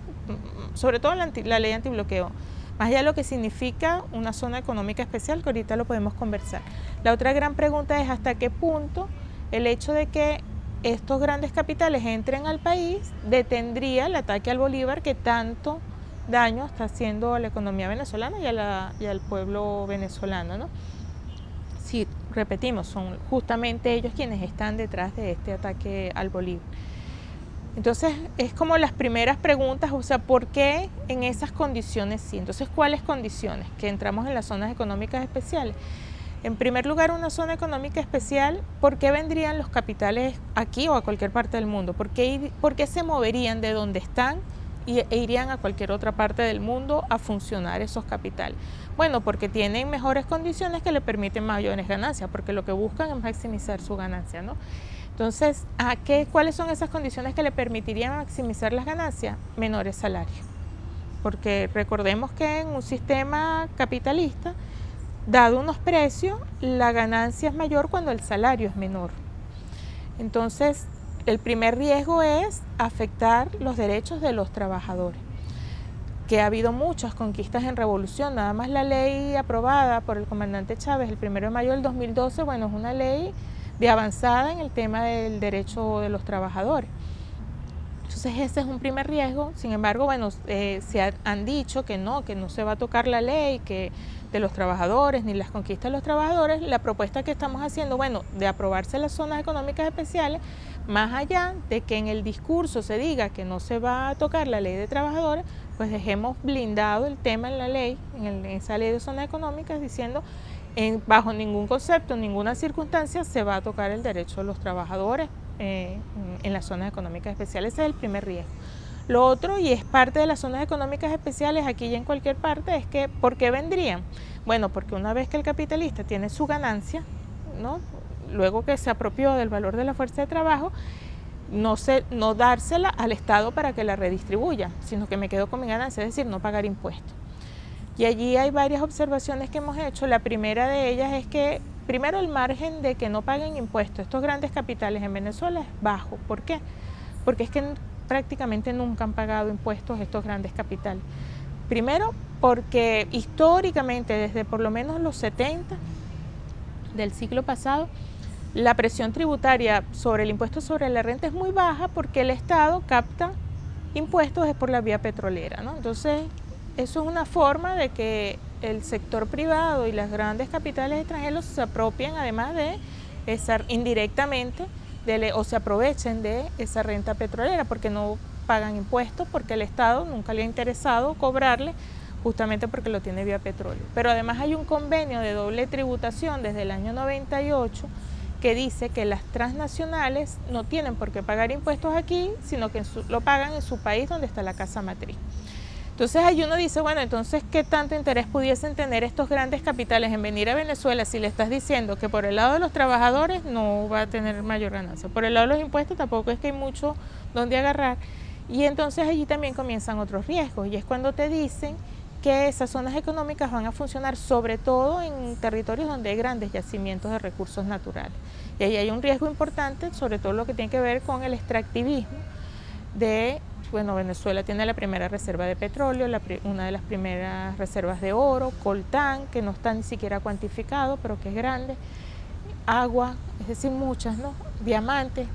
S2: sobre todo la ley antibloqueo, más allá de lo que significa una zona económica especial, que ahorita lo podemos conversar. La otra gran pregunta es hasta qué punto el hecho de que estos grandes capitales entren al país detendría el ataque al Bolívar que tanto daño está haciendo a la economía venezolana y al pueblo venezolano, ¿no? Sí, repetimos, son justamente ellos quienes están detrás de este ataque al Bolívar. Entonces, es como las primeras preguntas, o sea, ¿por qué en esas condiciones sí? Entonces, ¿cuáles condiciones? Que entramos en las zonas económicas especiales. En primer lugar, una zona económica especial, ¿por qué vendrían los capitales aquí o a cualquier parte del mundo? ¿Por qué se moverían de donde están e irían a cualquier otra parte del mundo a funcionar esos capitales? Bueno, porque tienen mejores condiciones que le permiten mayores ganancias, porque lo que buscan es maximizar su ganancia, ¿no? Entonces, ¿cuáles son esas condiciones que le permitirían maximizar las ganancias? Menores salarios. Porque recordemos que en un sistema capitalista, dado unos precios, la ganancia es mayor cuando el salario es menor. Entonces, el primer riesgo es afectar los derechos de los trabajadores, que ha habido muchas conquistas en revolución. Nada más la ley aprobada por el comandante Chávez el 1 de mayo del 2012, bueno, es una ley de avanzada en el tema del derecho de los trabajadores. Entonces ese es un primer riesgo. Sin embargo, bueno, han dicho que no se va a tocar la ley que de los trabajadores ni las conquistas de los trabajadores. La propuesta que estamos haciendo, bueno, de aprobarse las zonas económicas especiales, más allá de que en el discurso se diga que no se va a tocar la ley de trabajadores, pues dejemos blindado el tema en la ley, en esa ley de zonas económicas, diciendo bajo ningún concepto, en ninguna circunstancia se va a tocar el derecho de los trabajadores en las zonas económicas especiales. Ese es el primer riesgo. Lo otro, y es parte de las zonas económicas especiales aquí y en cualquier parte, es que ¿por qué vendrían? Bueno, porque una vez que el capitalista tiene su ganancia, ¿no?, luego que se apropió del valor de la fuerza de trabajo, no dársela al Estado para que la redistribuya, sino que me quedo con mi ganancia, es decir, no pagar impuestos. Y allí hay varias observaciones que hemos hecho. La primera de ellas es que, primero, el margen de que no paguen impuestos estos grandes capitales en Venezuela es bajo. ¿Por qué? Porque es que prácticamente nunca han pagado impuestos estos grandes capitales. Primero, porque históricamente, desde por lo menos los 70 del siglo pasado, la presión tributaria sobre el impuesto sobre la renta es muy baja porque el Estado capta impuestos es por la vía petrolera, ¿no? Entonces, eso es una forma de que el sector privado y las grandes capitales extranjeros se apropien, además de indirectamente, o se aprovechen de esa renta petrolera, porque no pagan impuestos, porque el Estado nunca le ha interesado cobrarle, justamente porque lo tiene vía petróleo. Pero además hay un convenio de doble tributación desde el año 98 que dice que las transnacionales no tienen por qué pagar impuestos aquí, sino que lo pagan en su país donde está la casa matriz. Entonces ahí uno dice, bueno, entonces, ¿qué tanto interés pudiesen tener estos grandes capitales en venir a Venezuela si le estás diciendo que por el lado de los trabajadores no va a tener mayor ganancia? Por el lado de los impuestos tampoco es que hay mucho donde agarrar. Y entonces allí también comienzan otros riesgos, y es cuando te dicen que esas zonas económicas van a funcionar sobre todo en territorios donde hay grandes yacimientos de recursos naturales. Y ahí hay un riesgo importante, sobre todo lo que tiene que ver con el extractivismo bueno, Venezuela tiene la primera reserva de petróleo, una de las primeras reservas de oro, coltán, que no está ni siquiera cuantificado, pero que es grande, agua, es decir, muchas, ¿no?, diamantes.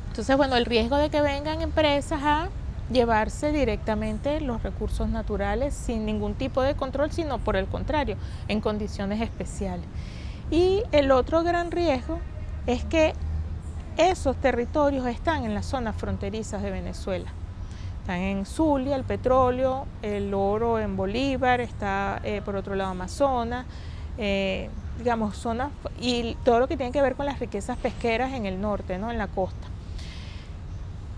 S2: Entonces, bueno, el riesgo de que vengan empresas a llevarse directamente los recursos naturales sin ningún tipo de control, sino por el contrario, en condiciones especiales. Y el otro gran riesgo es que esos territorios están en las zonas fronterizas de Venezuela. Están en Zulia, el petróleo, el oro en Bolívar, está por otro lado Amazonas, digamos, zonas, y todo lo que tiene que ver con las riquezas pesqueras en el norte, ¿no?, en la costa.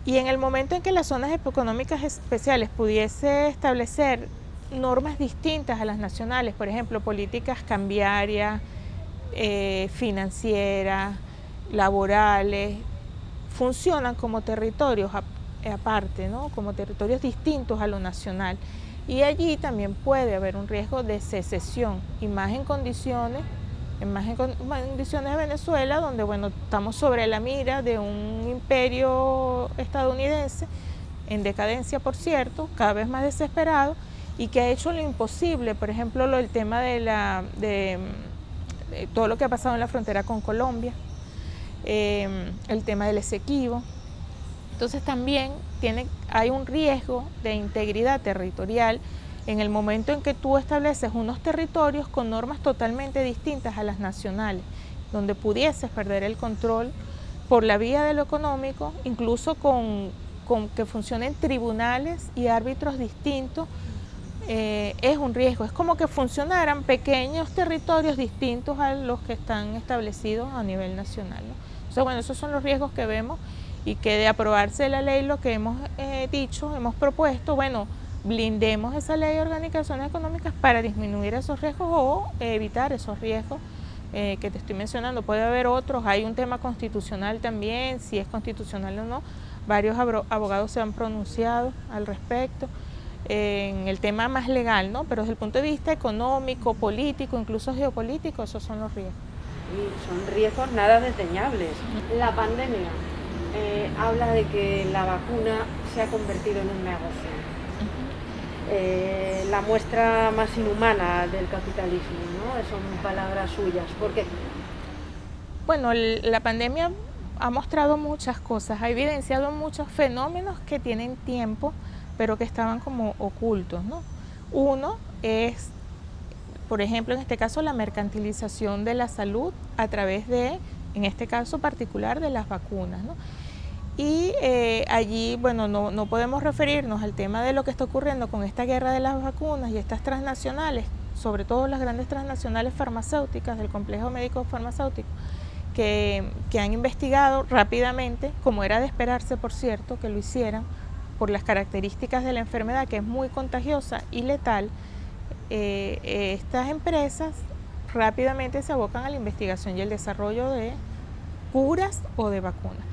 S2: Y en el momento en que las zonas económicas especiales pudiese establecer normas distintas a las nacionales, por ejemplo, políticas cambiarias, financieras, laborales, funcionan como territorios aparte, ¿no?, como territorios distintos a lo nacional. Y allí también puede haber un riesgo de secesión, y más en condiciones de Venezuela, donde, bueno, estamos sobre la mira de un imperio estadounidense, en decadencia, por cierto, cada vez más desesperado, y que ha hecho lo imposible, por ejemplo, el tema de todo lo que ha pasado en la frontera con Colombia, el tema del Esequibo. Entonces también hay un riesgo de integridad territorial en el momento en que tú estableces unos territorios con normas totalmente distintas a las nacionales, donde pudieses perder el control por la vía de lo económico, incluso con que funcionen tribunales y árbitros distintos. Es un riesgo, es como que funcionaran pequeños territorios distintos a los que están establecidos a nivel nacional, ¿no? Entonces, bueno, esos son los riesgos que vemos, y que de aprobarse la ley, lo que hemos hemos propuesto, bueno, blindemos esa ley de organizaciones económicas para disminuir esos riesgos o evitar esos riesgos que te estoy mencionando. Puede haber otros, hay un tema constitucional también, si es constitucional o no. Varios abogados se han pronunciado al respecto en el tema más legal, ¿no? Pero desde el punto de vista económico, político, incluso geopolítico, esos son los riesgos.
S1: Y son riesgos nada desdeñables. La pandemia habla de que la vacuna se ha convertido en un negocio. La muestra más inhumana del capitalismo, ¿no? Son palabras suyas. ¿Por qué?
S2: Bueno, la pandemia ha mostrado muchas cosas, ha evidenciado muchos fenómenos que tienen tiempo, pero que estaban como ocultos, ¿no? Uno es, por ejemplo, en este caso, la mercantilización de la salud a través de, en este caso particular, de las vacunas, ¿no? Y allí, bueno, no podemos referirnos al tema de lo que está ocurriendo con esta guerra de las vacunas y estas transnacionales, sobre todo las grandes transnacionales farmacéuticas del complejo médico farmacéutico, que han investigado rápidamente, como era de esperarse, por cierto, que lo hicieran, por las características de la enfermedad, que es muy contagiosa y letal, estas empresas rápidamente se abocan a la investigación y el desarrollo de curas o de vacunas.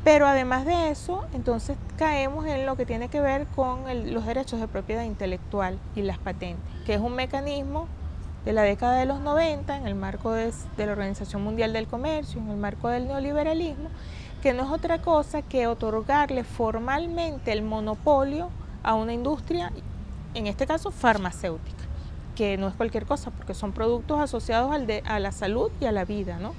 S2: Pero además de eso, entonces caemos en lo que tiene que ver con los derechos de propiedad intelectual y las patentes, que es un mecanismo de la década de los 90 en el marco de la Organización Mundial del Comercio, en el marco del neoliberalismo, que no es otra cosa que otorgarle formalmente el monopolio a una industria, en este caso farmacéutica, que no es cualquier cosa, porque son productos asociados a la salud y a la vida, ¿no?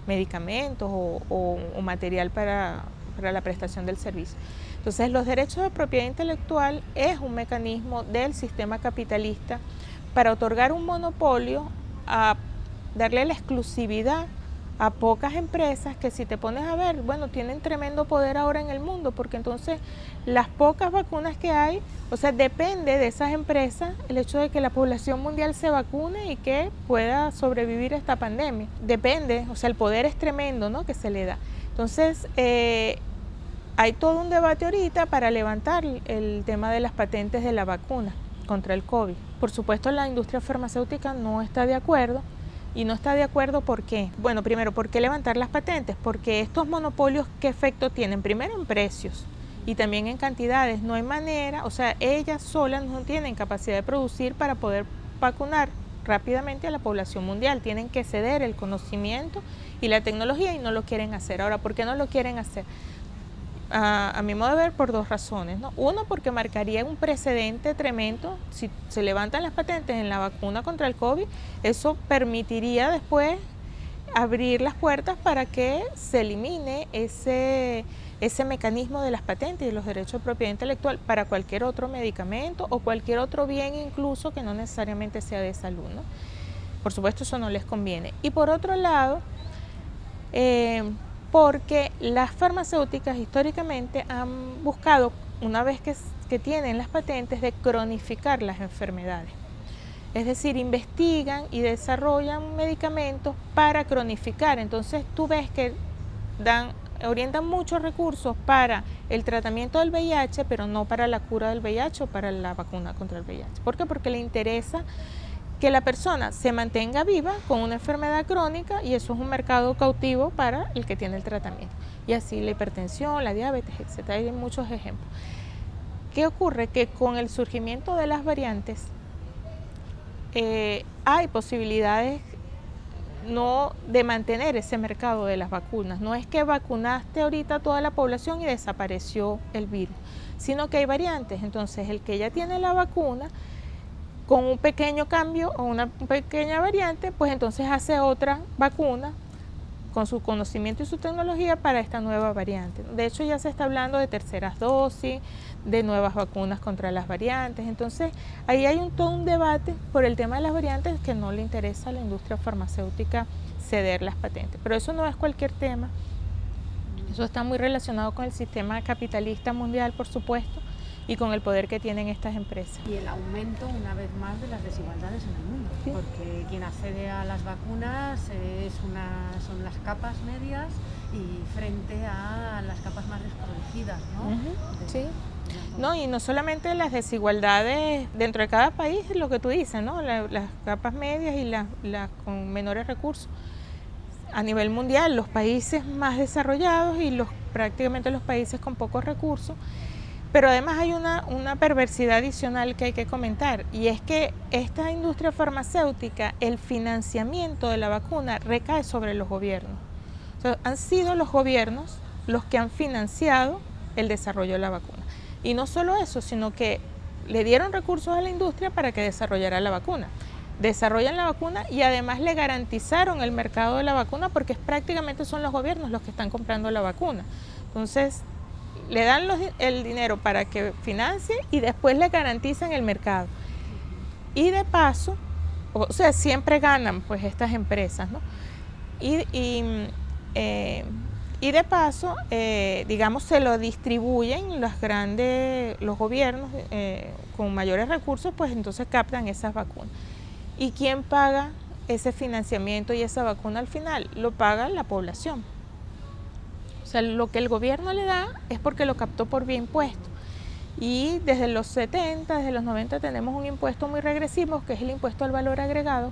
S2: Medicamentos o material para la prestación del servicio. Entonces, los derechos de propiedad intelectual es un mecanismo del sistema capitalista para otorgar un monopolio, a darle la exclusividad a pocas empresas que, si te pones a ver, bueno, tienen tremendo poder ahora en el mundo, porque entonces las pocas vacunas que hay, o sea, depende de esas empresas el hecho de que la población mundial se vacune y que pueda sobrevivir a esta pandemia. Depende, o sea, el poder es tremendo, ¿no?, que se le da. Entonces, hay todo un debate ahorita para levantar el tema de las patentes de la vacuna contra el COVID. Por supuesto, la industria farmacéutica no está de acuerdo. Y no está de acuerdo, ¿por qué? Bueno, primero, ¿por qué levantar las patentes? Porque estos monopolios, ¿qué efecto tienen? Primero, en precios y también en cantidades. No hay manera, o sea, ellas solas no tienen capacidad de producir para poder vacunar rápidamente a la población mundial. Tienen que ceder el conocimiento y la tecnología y no lo quieren hacer. Ahora, ¿por qué no lo quieren hacer? A mi modo de ver, por dos razones, ¿no? Uno, porque marcaría un precedente tremendo. Si se levantan las patentes en la vacuna contra el COVID, eso permitiría después abrir las puertas para que se elimine ese mecanismo de las patentes y los derechos de propiedad intelectual para cualquier otro medicamento o cualquier otro bien, incluso que no necesariamente sea de salud, ¿no? Por supuesto, eso no les conviene. Y por otro lado, porque las farmacéuticas históricamente han buscado, una vez que tienen las patentes, de cronificar las enfermedades. Es decir, investigan y desarrollan medicamentos para cronificar. Entonces tú ves que orientan muchos recursos para el tratamiento del VIH, pero no para la cura del VIH o para la vacuna contra el VIH. ¿Por qué? Porque le interesa que la persona se mantenga viva con una enfermedad crónica, y eso es un mercado cautivo para el que tiene el tratamiento. Y así la hipertensión, la diabetes, etc. Hay muchos ejemplos. ¿Qué ocurre? Que con el surgimiento de las variantes hay posibilidades no de mantener ese mercado de las vacunas. No es que vacunaste ahorita a toda la población y desapareció el virus, sino que hay variantes. Entonces, el que ya tiene la vacuna, con un pequeño cambio o una pequeña variante, pues entonces hace otra vacuna con su conocimiento y su tecnología para esta nueva variante. De hecho, ya se está hablando de terceras dosis, de nuevas vacunas contra las variantes. Entonces, ahí hay todo un debate por el tema de las variantes, que no le interesa a la industria farmacéutica ceder las patentes. Pero eso no es cualquier tema. Eso está muy relacionado con el sistema capitalista mundial, por supuesto, y con el poder que tienen estas empresas.
S1: Y el aumento, una vez más, de las desigualdades en el mundo, ¿sí? Porque quien accede a las vacunas son las capas medias y frente a las capas más desprotegidas, ¿no?
S2: Sí. No, y no solamente las desigualdades dentro de cada país, lo que tú dices, ¿no? Las capas medias y las con menores recursos. A nivel mundial, los países más desarrollados y prácticamente los países con pocos recursos. Pero además hay una perversidad adicional que hay que comentar, y es que esta industria farmacéutica, el financiamiento de la vacuna recae sobre los gobiernos. O sea, han sido los gobiernos los que han financiado el desarrollo de la vacuna. Y no solo eso, sino que le dieron recursos a la industria para que desarrollara la vacuna. Desarrollan la vacuna y además le garantizaron el mercado de la vacuna, porque prácticamente son los gobiernos los que están comprando la vacuna. Entonces, le dan el dinero para que financie y después le garantizan el mercado. Y de paso, o sea, siempre ganan pues estas empresas, ¿no? Y de paso, digamos, se lo distribuyen los gobiernos con mayores recursos, pues entonces captan esas vacunas. ¿Y quién paga ese financiamiento y esa vacuna al final? Lo paga la población. O sea, lo que el gobierno le da es porque lo captó por vía impuesto. Y desde los 70, desde los 90 tenemos un impuesto muy regresivo, que es el impuesto al valor agregado,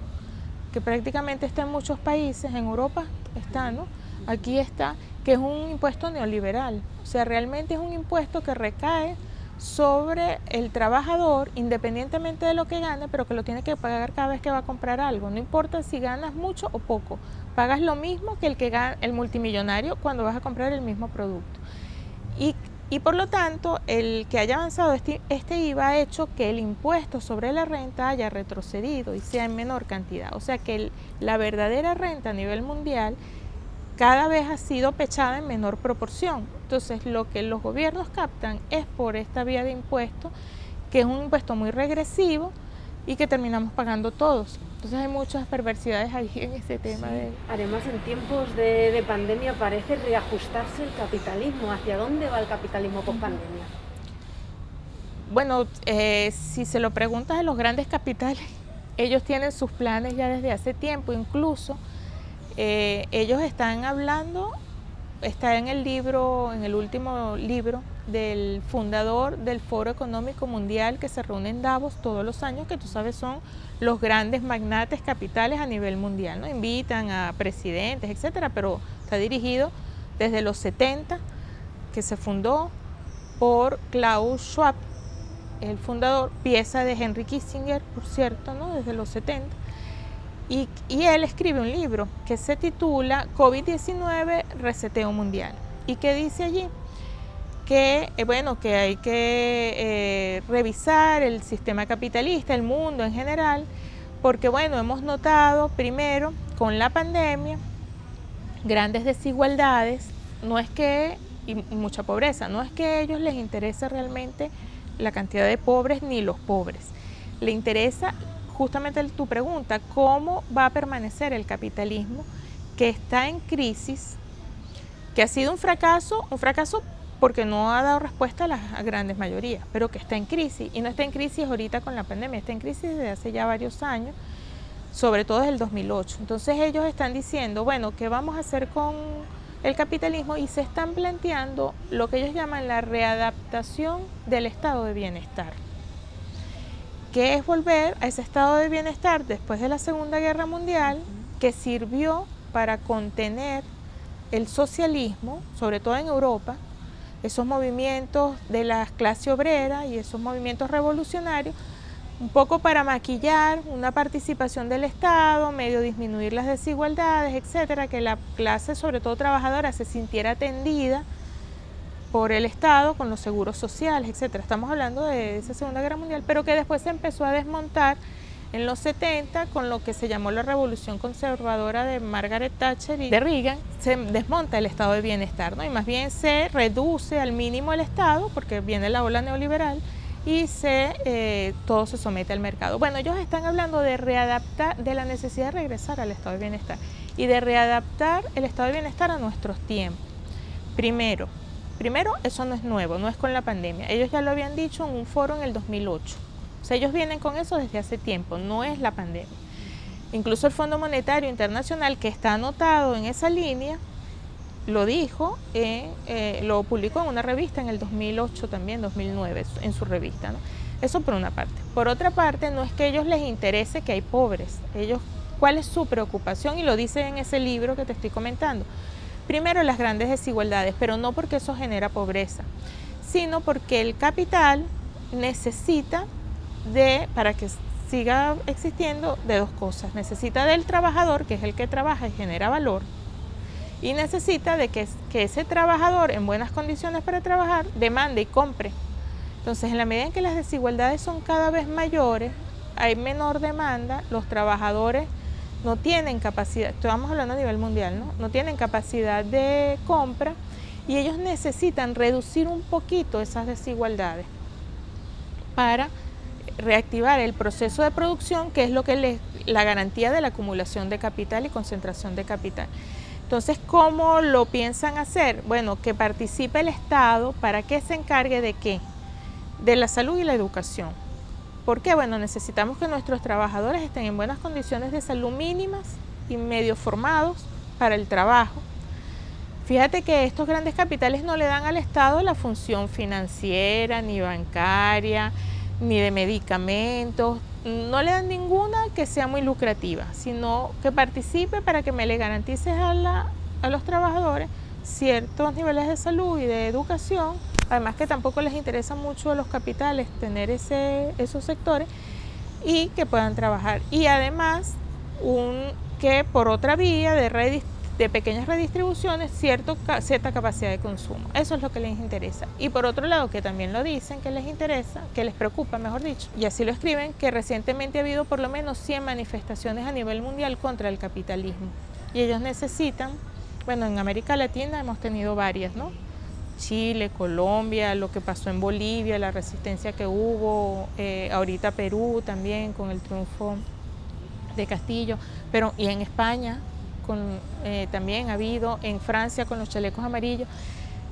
S2: que prácticamente está en muchos países, en Europa está, ¿no? Aquí está, que es un impuesto neoliberal. O sea, realmente es un impuesto que recae sobre el trabajador, independientemente de lo que gane, pero que lo tiene que pagar cada vez que va a comprar algo. No importa si ganas mucho o poco, pagas lo mismo que el multimillonario cuando vas a comprar el mismo producto. Y por lo tanto, el que haya avanzado este IVA ha hecho que el impuesto sobre la renta haya retrocedido y sea en menor cantidad. O sea que la verdadera renta a nivel mundial cada vez ha sido pechada en menor proporción. Entonces, lo que los gobiernos captan es por esta vía de impuesto, que es un impuesto muy regresivo y que terminamos pagando todos. Entonces hay muchas perversidades ahí en ese tema.
S1: Sí. Además, en tiempos de pandemia parece reajustarse el capitalismo. ¿Hacia dónde va el capitalismo post-pandemia?
S2: Bueno, si se lo preguntas a los grandes capitales, ellos tienen sus planes ya desde hace tiempo. Incluso ellos están hablando, está en el libro, en el último libro del fundador del Foro Económico Mundial, que se reúne en Davos todos los años, que tú sabes son los grandes magnates capitales a nivel mundial, ¿no? Invitan a presidentes, etcétera, pero está dirigido desde los 70, que se fundó por Klaus Schwab, el fundador, pieza de Henry Kissinger, por cierto, ¿no? Desde los 70. Y él escribe un libro que se titula COVID-19, Reseteo Mundial. ¿Y qué dice allí? Que, que hay que revisar el sistema capitalista, el mundo en general, porque hemos notado primero con la pandemia grandes desigualdades, y mucha pobreza, no es que a ellos les interese realmente la cantidad de pobres ni los pobres, le interesa justamente tu pregunta, ¿cómo va a permanecer el capitalismo que está en crisis, que ha sido un fracaso porque no ha dado respuesta a las grandes mayorías, pero que está en crisis, y no está en crisis ahorita con la pandemia, está en crisis desde hace ya varios años, sobre todo desde el 2008. Entonces ellos están diciendo, ¿qué vamos a hacer con el capitalismo? Y se están planteando lo que ellos llaman la readaptación del estado de bienestar, que es volver a ese estado de bienestar después de la Segunda Guerra Mundial, que sirvió para contener el socialismo, sobre todo en Europa, esos movimientos de la clase obrera y esos movimientos revolucionarios, un poco para maquillar una participación del Estado, medio disminuir las desigualdades, etcétera, que la clase, sobre todo trabajadora, se sintiera atendida por el Estado con los seguros sociales, etcétera. Estamos hablando de esa Segunda Guerra Mundial, pero que después se empezó a desmontar en los 70 con lo que se llamó la revolución conservadora de Margaret Thatcher y de Reagan. Se desmonta el estado de bienestar, ¿no? Y más bien se reduce al mínimo el Estado, porque viene la ola neoliberal, y todo se somete al mercado. Ellos están hablando de readaptar, de la necesidad de regresar al estado de bienestar y de readaptar el estado de bienestar a nuestros tiempos. Primero, eso no es nuevo, no es con la pandemia. Ellos ya lo habían dicho en un foro en el 2008. O sea, ellos vienen con eso desde hace tiempo, no es la pandemia. Incluso el Fondo Monetario Internacional, que está anotado en esa línea, lo dijo, lo publicó en una revista en el 2008 también, 2009, en su revista, ¿no? Eso por una parte. Por otra parte, no es que a ellos les interese que hay pobres. ¿Cuál es su preocupación? Y lo dice en ese libro que te estoy comentando. Primero, las grandes desigualdades, pero no porque eso genera pobreza, sino porque el capital necesita para que siga existiendo, de dos cosas. Necesita del trabajador, que es el que trabaja y genera valor, y necesita de que ese trabajador en buenas condiciones para trabajar demande y compre. Entonces, en la medida en que las desigualdades son cada vez mayores, hay menor demanda, los trabajadores no tienen capacidad, estamos hablando a nivel mundial, no tienen capacidad de compra, y ellos necesitan reducir un poquito esas desigualdades para reactivar el proceso de producción, que es lo que la garantía de la acumulación de capital y concentración de capital. Entonces, ¿cómo lo piensan hacer? Que participe el Estado para que se encargue de ¿qué? De la salud y la educación. ¿Por qué? Necesitamos que nuestros trabajadores estén en buenas condiciones de salud mínimas y medio formados para el trabajo. Fíjate que estos grandes capitales no le dan al Estado la función financiera, ni bancaria, ni de medicamentos, no le dan ninguna que sea muy lucrativa, sino que participe para que me le garantice a los trabajadores ciertos niveles de salud y de educación, además que tampoco les interesa mucho a los capitales tener esos sectores y que puedan trabajar. Y además, que por otra vía de pequeñas redistribuciones, cierta capacidad de consumo. Eso es lo que les interesa. Y por otro lado, que también lo dicen, que les interesa, que les preocupa, mejor dicho, y así lo escriben, que recientemente ha habido por lo menos 100 manifestaciones a nivel mundial contra el capitalismo. Y ellos necesitan, bueno, en América Latina hemos tenido varias, ¿no? Chile, Colombia, lo que pasó en Bolivia, la resistencia que hubo, ahorita Perú también con el triunfo de Castillo, y en España también ha habido, en Francia con los chalecos amarillos.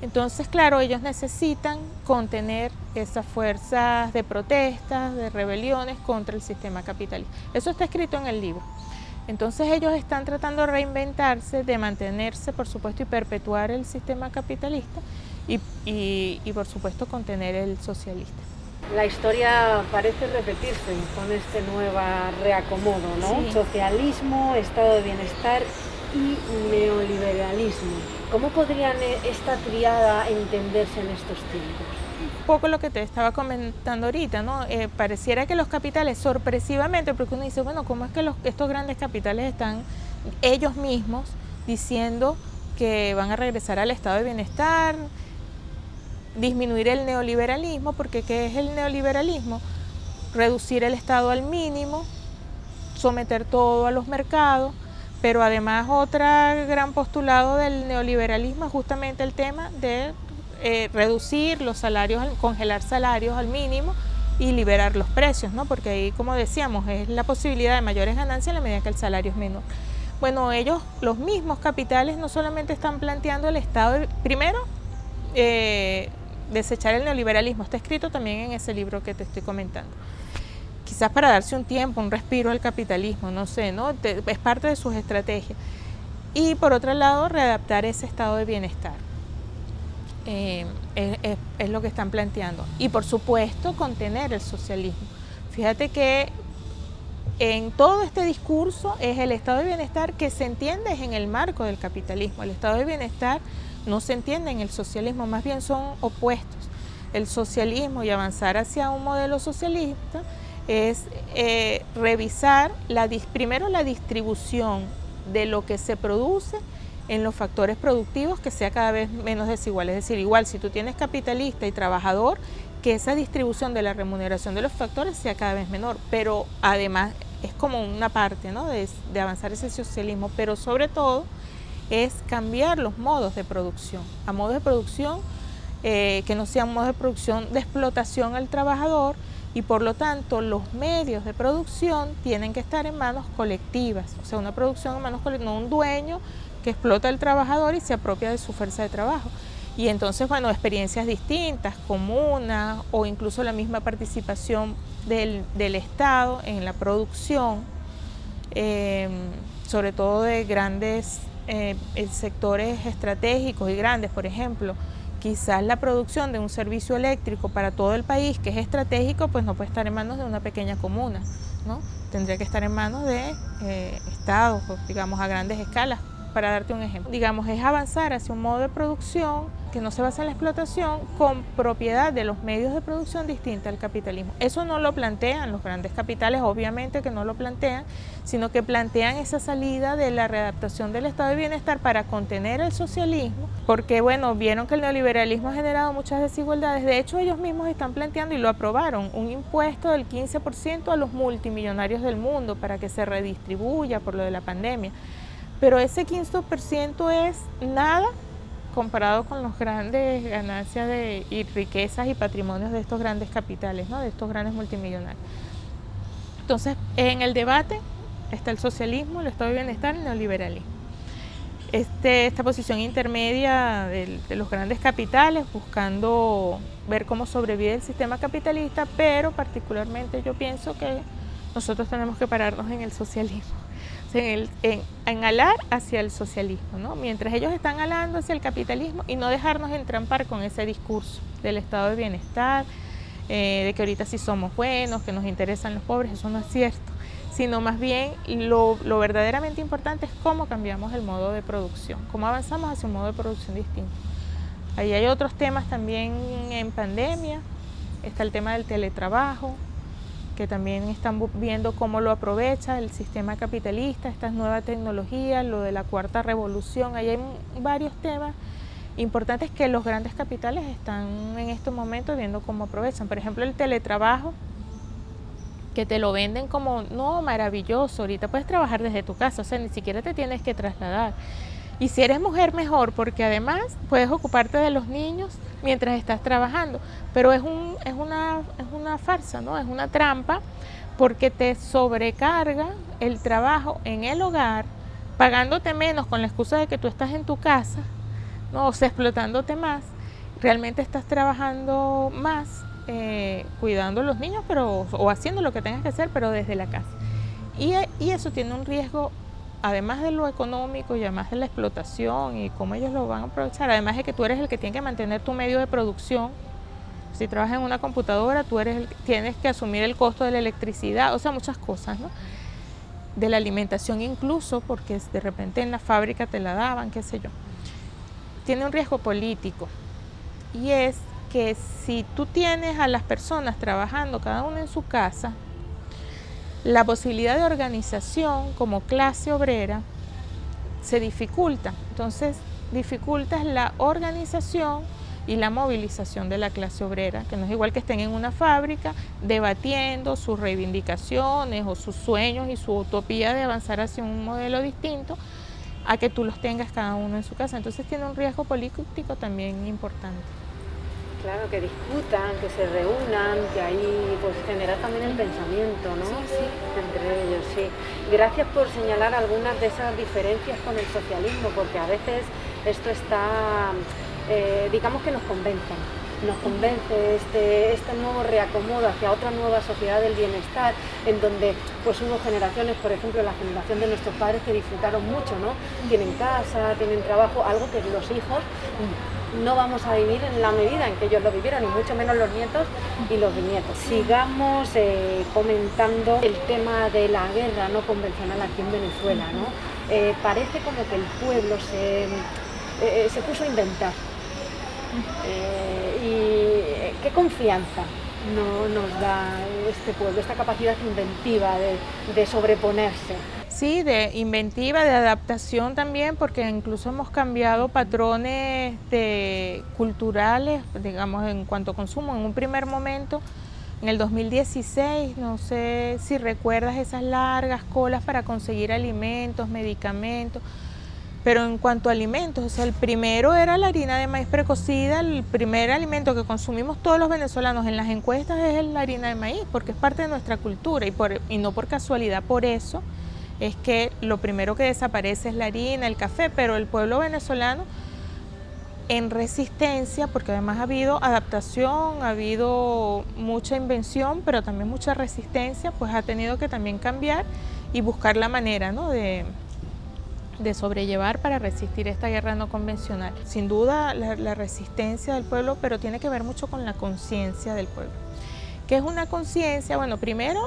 S2: Entonces, claro, ellos necesitan contener esas fuerzas de protestas, de rebeliones contra el sistema capitalista. Eso está escrito en el libro. Entonces ellos están tratando de reinventarse, de mantenerse, por supuesto, y perpetuar el sistema capitalista y por supuesto, contener el socialista.
S1: La historia parece repetirse con este nuevo reacomodo, ¿no? Sí. Socialismo, estado de bienestar y neoliberalismo. ¿Cómo podrían esta triada entenderse en estos tiempos?
S2: Un poco lo que te estaba comentando ahorita, ¿no? Pareciera que los capitales, sorpresivamente, porque uno dice, bueno, ¿cómo es que estos grandes capitales están ellos mismos diciendo que van a regresar al estado de bienestar, disminuir el neoliberalismo? Porque ¿qué es el neoliberalismo? Reducir el Estado al mínimo, someter todo a los mercados, pero además otro gran postulado del neoliberalismo es justamente el tema de reducir los salarios, congelar salarios al mínimo y liberar los precios, ¿no? Porque ahí, como decíamos, es la posibilidad de mayores ganancias en la medida que el salario es menor. Bueno, ellos, los mismos capitales, no solamente están planteando el Estado, primero, desechar el neoliberalismo, está escrito también en ese libro que te estoy comentando. Quizás para darse un tiempo, un respiro al capitalismo, no sé, ¿no? Es parte de sus estrategias. Y por otro lado, readaptar ese estado de bienestar. Es lo que están planteando. Y por supuesto, contener el socialismo. Fíjate que en todo este discurso es el estado de bienestar que se entiende en el marco del capitalismo. El estado de bienestar no se entiende en el socialismo, más bien son opuestos. El socialismo y avanzar hacia un modelo socialista es revisar primero la distribución de lo que se produce en los factores productivos, que sea cada vez menos desigual. Es decir, igual si tú tienes capitalista y trabajador, que esa distribución de la remuneración de los factores sea cada vez menor, pero además es como una parte, ¿no? de avanzar ese socialismo, pero sobre todo es cambiar los modos de producción, a modos de producción que no sean modos de producción de explotación al trabajador, y por lo tanto los medios de producción tienen que estar en manos colectivas, o sea, una producción en manos colectivas, no un dueño que explota al trabajador y se apropia de su fuerza de trabajo. Y entonces, bueno, experiencias distintas, comunas, o incluso la misma participación del Estado en la producción, sobre todo de grandes sectores estratégicos y grandes, por ejemplo, quizás la producción de un servicio eléctrico para todo el país, que es estratégico, pues no puede estar en manos de una pequeña comuna, ¿no? Tendría que estar en manos de estados, digamos, a grandes escalas. Para darte un ejemplo, digamos, es avanzar hacia un modo de producción que no se basa en la explotación, con propiedad de los medios de producción distinta al capitalismo. Eso no lo plantean los grandes capitales, obviamente que no lo plantean, sino que plantean esa salida de la readaptación del estado de bienestar para contener el socialismo, porque bueno, vieron que el neoliberalismo ha generado muchas desigualdades. De hecho, ellos mismos están planteando, y lo aprobaron, un impuesto del 15% a los multimillonarios del mundo para que se redistribuya por lo de la pandemia. Pero ese 15% es nada comparado con las grandes ganancias y riquezas y patrimonios de estos grandes capitales, ¿no? De estos grandes multimillonarios. Entonces, en el debate está el socialismo, el estado de bienestar y el neoliberalismo. Esta posición intermedia de los grandes capitales, buscando ver cómo sobrevive el sistema capitalista, pero particularmente yo pienso que nosotros tenemos que pararnos en el socialismo. O en alar hacia el socialismo, ¿no? Mientras ellos están alando hacia el capitalismo y no dejarnos entrampar con ese discurso del estado de bienestar, de que ahorita sí somos buenos, que nos interesan los pobres, eso no es cierto, sino más bien lo verdaderamente importante es cómo cambiamos el modo de producción, cómo avanzamos hacia un modo de producción distinto. Ahí hay otros temas también en pandemia, está el tema del teletrabajo, que también están viendo cómo lo aprovecha el sistema capitalista, estas nuevas tecnologías, lo de la cuarta revolución. Ahí hay varios temas importantes que los grandes capitales están en estos momentos viendo cómo aprovechan. Por ejemplo, el teletrabajo, que te lo venden como, no, maravilloso, ahorita puedes trabajar desde tu casa, o sea, ni siquiera te tienes que trasladar. Y si eres mujer, mejor, porque además puedes ocuparte de los niños mientras estás trabajando. Pero es una farsa, ¿no? Es una trampa, porque te sobrecarga el trabajo en el hogar, pagándote menos con la excusa de que tú estás en tu casa, ¿no? O sea, explotándote más. Realmente estás trabajando más, cuidando a los niños, o haciendo lo que tengas que hacer, pero desde la casa. Y eso tiene un riesgo, además de lo económico y además de la explotación y cómo ellos lo van a aprovechar, además de que tú eres el que tiene que mantener tu medio de producción. Si trabajas en una computadora, tú eres el que tienes que asumir el costo de la electricidad, o sea, muchas cosas, ¿no? De la alimentación incluso, porque de repente en la fábrica te la daban, qué sé yo. Tiene un riesgo político, y es que si tú tienes a las personas trabajando cada una en su casa, la posibilidad de organización como clase obrera se dificulta. Entonces, dificultas la organización y la movilización de la clase obrera, que no es igual que estén en una fábrica debatiendo sus reivindicaciones o sus sueños y su utopía de avanzar hacia un modelo distinto, a que tú los tengas cada uno en su casa. Entonces tiene un riesgo político también importante.
S1: Claro, que discutan, que se reúnan, que ahí pues genera también el pensamiento, ¿no?
S2: Sí.
S1: Entre ellos, sí. Gracias por señalar algunas de esas diferencias con el socialismo, porque a veces esto está, digamos que nos convence este nuevo reacomodo hacia otra nueva sociedad del bienestar, en donde pues hubo generaciones, por ejemplo la generación de nuestros padres, que disfrutaron mucho, ¿no? Tienen casa, tienen trabajo, algo que los hijos no vamos a vivir en la medida en que ellos lo vivieron, y mucho menos los nietos y los bisnietos. Sigamos comentando el tema de la guerra no convencional aquí en Venezuela, ¿no? Parece como que el pueblo se puso a inventar. Y qué confianza nos da este pueblo, esta capacidad inventiva de sobreponerse.
S2: Sí, de inventiva, de adaptación también, porque incluso hemos cambiado patrones culturales, digamos, en cuanto a consumo. En un primer momento, en el 2016, no sé si recuerdas esas largas colas para conseguir alimentos, medicamentos. Pero en cuanto a alimentos, o sea, el primero era la harina de maíz precocida. El primer alimento que consumimos todos los venezolanos en las encuestas es la harina de maíz, porque es parte de nuestra cultura, y no por casualidad. Por eso es que lo primero que desaparece es la harina, el café, pero el pueblo venezolano, en resistencia, porque además ha habido adaptación, ha habido mucha invención, pero también mucha resistencia, pues ha tenido que también cambiar y buscar la manera, ¿no?, de sobrellevar para resistir esta guerra no convencional. Sin duda la resistencia del pueblo, pero tiene que ver mucho con la conciencia del pueblo. ¿Qué es una conciencia? Bueno, primero,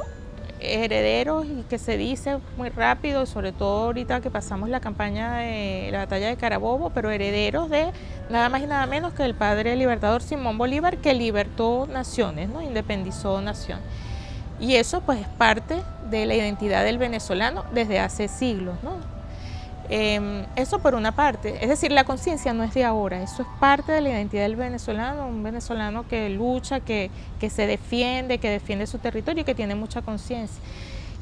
S2: herederos, y que se dice muy rápido, sobre todo ahorita que pasamos la campaña de la batalla de Carabobo, pero herederos de nada más y nada menos que el padre libertador Simón Bolívar, que libertó naciones, ¿no?, independizó naciones. Y eso pues es parte de la identidad del venezolano desde hace siglos, ¿no? Eso por una parte, es decir, la conciencia no es de ahora, eso es parte de la identidad del venezolano, un venezolano que lucha, que se defiende, que defiende su territorio y que tiene mucha conciencia.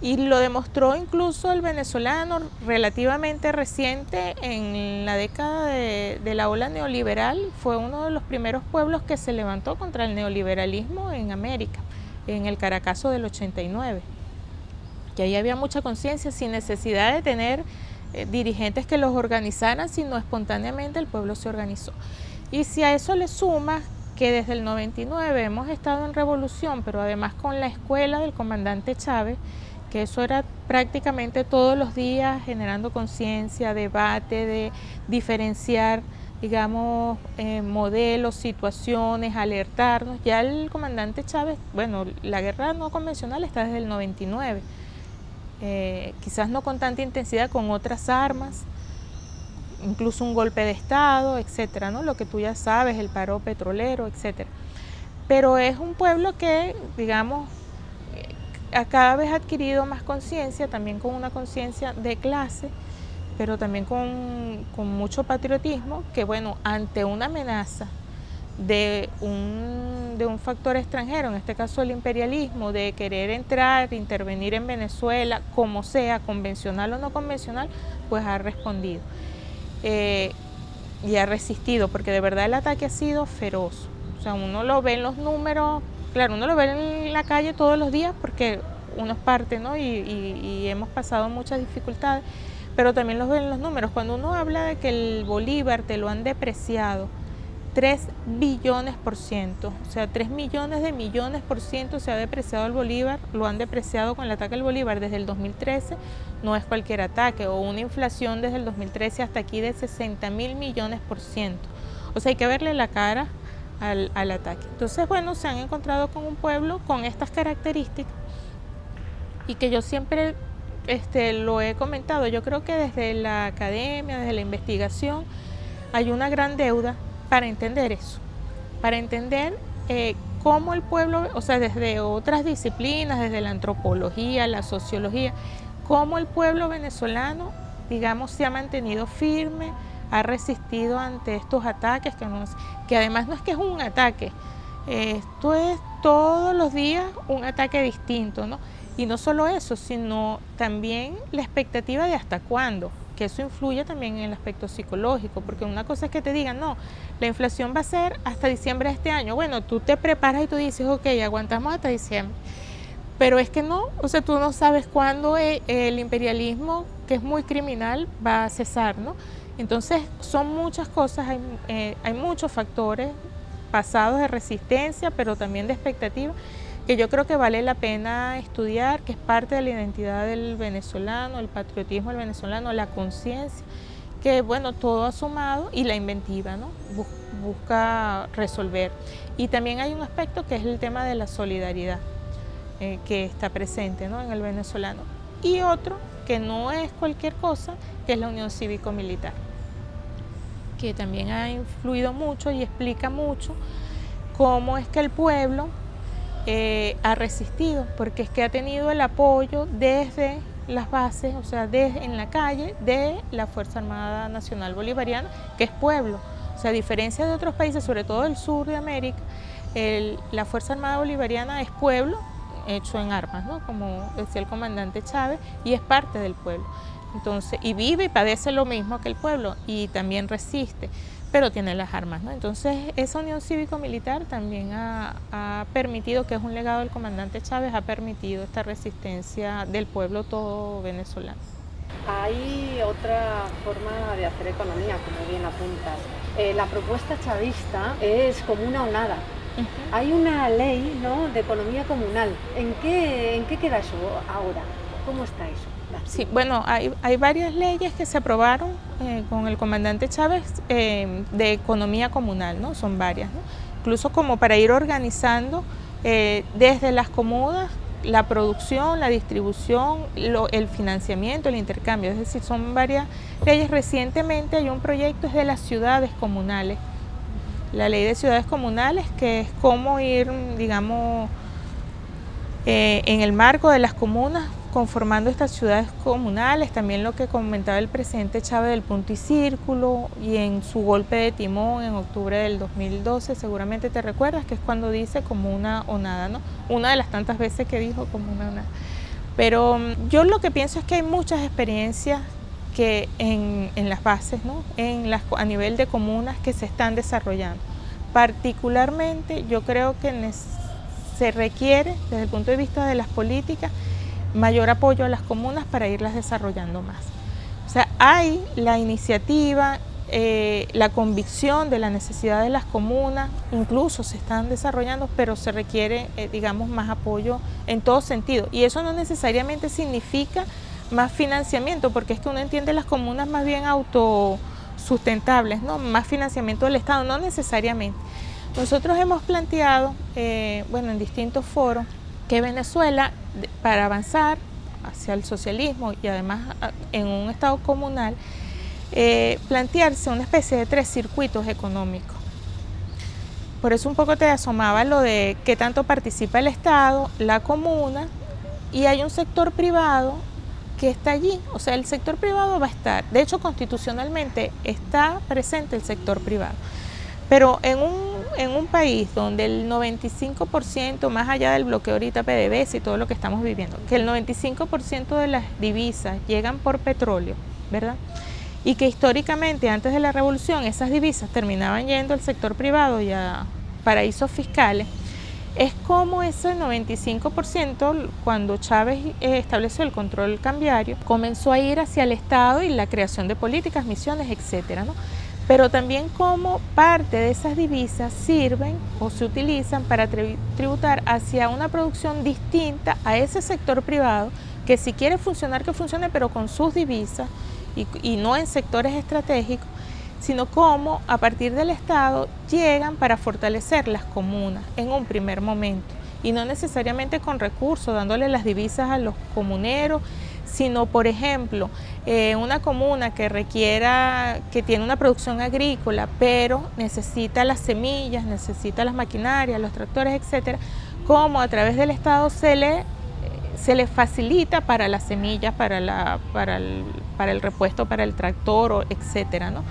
S2: Y lo demostró incluso el venezolano relativamente reciente, en la década de la ola neoliberal. Fue uno de los primeros pueblos que se levantó contra el neoliberalismo en América, en el Caracazo del 89. Que ahí había mucha conciencia, sin necesidad de tener dirigentes que los organizaran, sino espontáneamente el pueblo se organizó. Y si a eso le sumas que desde el 99 hemos estado en revolución, pero además con la escuela del comandante Chávez, que eso era prácticamente todos los días generando conciencia, debate, de diferenciar, digamos, modelos, situaciones, alertarnos. Ya el comandante Chávez, bueno, la guerra no convencional está desde el 99, quizás no con tanta intensidad, con otras armas, incluso un golpe de Estado, etcétera, ¿no? Lo que tú ya sabes, el paro petrolero, etcétera. Pero es un pueblo que, digamos, cada vez ha adquirido más conciencia, también con una conciencia de clase, pero también con mucho patriotismo, que bueno, ante una amenaza de un factor extranjero, en este caso el imperialismo, de querer entrar, intervenir en Venezuela, como sea, convencional o no convencional, pues ha respondido. Y ha resistido, porque de verdad el ataque ha sido feroz. O sea, uno lo ve en los números, claro, uno lo ve en la calle todos los días porque uno es parte, ¿no? Y hemos pasado muchas dificultades, pero también los ve en los números. Cuando uno habla de que el bolívar te lo han depreciado 3 billones%, o sea, 3 millones de millones% se ha depreciado el bolívar, lo han depreciado con el ataque al bolívar desde el 2013, no es cualquier ataque, o una inflación desde el 2013 hasta aquí de 60.000 millones%. O sea, hay que verle la cara al ataque. Entonces, bueno, se han encontrado con un pueblo con estas características y que yo siempre lo he comentado. Yo creo que desde la academia, desde la investigación, hay una gran deuda para entender eso, para entender cómo el pueblo, o sea, desde otras disciplinas, desde la antropología, la sociología, cómo el pueblo venezolano, digamos, se ha mantenido firme, ha resistido ante estos ataques, que además no es que es un ataque, esto es todos los días un ataque distinto, ¿no? Y no solo eso, sino también la expectativa de hasta cuándo, que eso influye también en el aspecto psicológico, porque una cosa es que te digan, no, la inflación va a ser hasta diciembre de este año. Bueno, tú te preparas y tú dices, ok, aguantamos hasta diciembre. Pero es que no, o sea, tú no sabes cuándo el imperialismo, que es muy criminal, va a cesar, ¿no? Entonces, son muchas cosas, hay muchos factores pasados de resistencia, pero también de expectativa, que yo creo que vale la pena estudiar, que es parte de la identidad del venezolano, el patriotismo del venezolano, la conciencia, que bueno, todo ha sumado, y la inventiva, ¿no? Busca resolver. Y también hay un aspecto que es el tema de la solidaridad, que está presente, ¿no?, en el venezolano. Y otro, que no es cualquier cosa, que es la unión cívico-militar, que también ha influido mucho y explica mucho cómo es que el pueblo ha resistido, porque es que ha tenido el apoyo desde las bases, o sea, en la calle, de la Fuerza Armada Nacional Bolivariana, que es pueblo. O sea, a diferencia de otros países, sobre todo del sur de América, la Fuerza Armada Bolivariana es pueblo hecho en armas, ¿no?, como decía el comandante Chávez, y es parte del pueblo. Entonces, y vive y padece lo mismo que el pueblo, y también resiste, pero tiene las armas, ¿no? Entonces, esa unión cívico-militar también ha permitido, que es un legado del comandante Chávez, ha permitido esta resistencia del pueblo todo venezolano.
S1: Hay otra forma de hacer economía, como bien apuntas. La propuesta chavista es como una o nada. Hay una ley, ¿no?, de economía comunal. ¿En qué queda eso ahora? ¿Cómo está eso?
S2: Sí, bueno, hay varias leyes que se aprobaron con el comandante Chávez de economía comunal, ¿no? Son varias, ¿no? Incluso como para ir organizando desde las comunas la producción, la distribución, el financiamiento, el intercambio. Es decir, son varias leyes. Recientemente hay un proyecto, es de las ciudades comunales. La ley de ciudades comunales, que es cómo ir, digamos, en el marco de las comunas, conformando estas ciudades comunales. También lo que comentaba el presidente Chávez del punto y círculo, y en su golpe de timón en octubre del 2012, seguramente te recuerdas, que es cuando dice como una o nada, ¿no? Una de las tantas veces que dijo como una o nada. Pero yo lo que pienso es que hay muchas experiencias que en las bases, ¿no?, a nivel de comunas, que se están desarrollando. Particularmente yo creo que se requiere, desde el punto de vista de las políticas, mayor apoyo a las comunas para irlas desarrollando más. O sea, hay la iniciativa, la convicción de la necesidad de las comunas, incluso se están desarrollando, pero se requiere, digamos, más apoyo en todo sentido. Y eso no necesariamente significa más financiamiento, porque es que uno entiende las comunas más bien autosustentables, ¿no? Más financiamiento del Estado, no necesariamente. Nosotros hemos planteado, en distintos foros, que Venezuela, para avanzar hacia el socialismo y además en un Estado comunal, plantearse una especie de 3 circuitos económicos. Por eso un poco te asomaba lo de qué tanto participa el Estado, la comuna, y hay un sector privado que está allí. O sea, el sector privado va a estar. De hecho, constitucionalmente está presente el sector privado. Pero en un país donde el 95%, más allá del bloqueo ahorita PDVSA y todo lo que estamos viviendo, que el 95% de las divisas llegan por petróleo, ¿verdad? Y que históricamente, antes de la revolución, esas divisas terminaban yendo al sector privado y a paraísos fiscales, es como ese 95%, cuando Chávez estableció el control cambiario, comenzó a ir hacia el Estado y la creación de políticas, misiones, etcétera, ¿no? Pero también como parte de esas divisas sirven o se utilizan para tributar hacia una producción distinta a ese sector privado, que si quiere funcionar, que funcione, pero con sus divisas y no en sectores estratégicos, sino cómo a partir del Estado llegan para fortalecer las comunas en un primer momento, y no necesariamente con recursos, dándole las divisas a los comuneros, sino, por ejemplo, una comuna que tiene una producción agrícola, pero necesita las semillas, necesita las maquinarias, los tractores, etcétera, cómo a través del Estado se le facilita para las semillas, para el repuesto, para el tractor, etcétera, ¿no?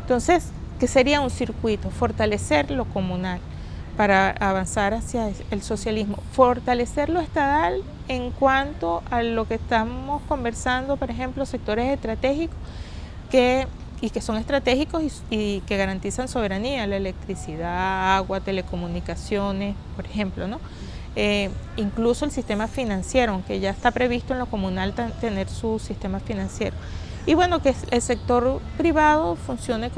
S2: Entonces, ¿qué sería un circuito? Fortalecer lo comunal para avanzar hacia el socialismo. Fortalecer lo estatal en cuanto a lo que estamos conversando, por ejemplo, sectores estratégicos que son estratégicos y que garantizan soberanía, la electricidad, agua, telecomunicaciones, por ejemplo, ¿no? Incluso el sistema financiero, aunque ya está previsto en lo comunal tener su sistema financiero. Y bueno, que el sector privado funcione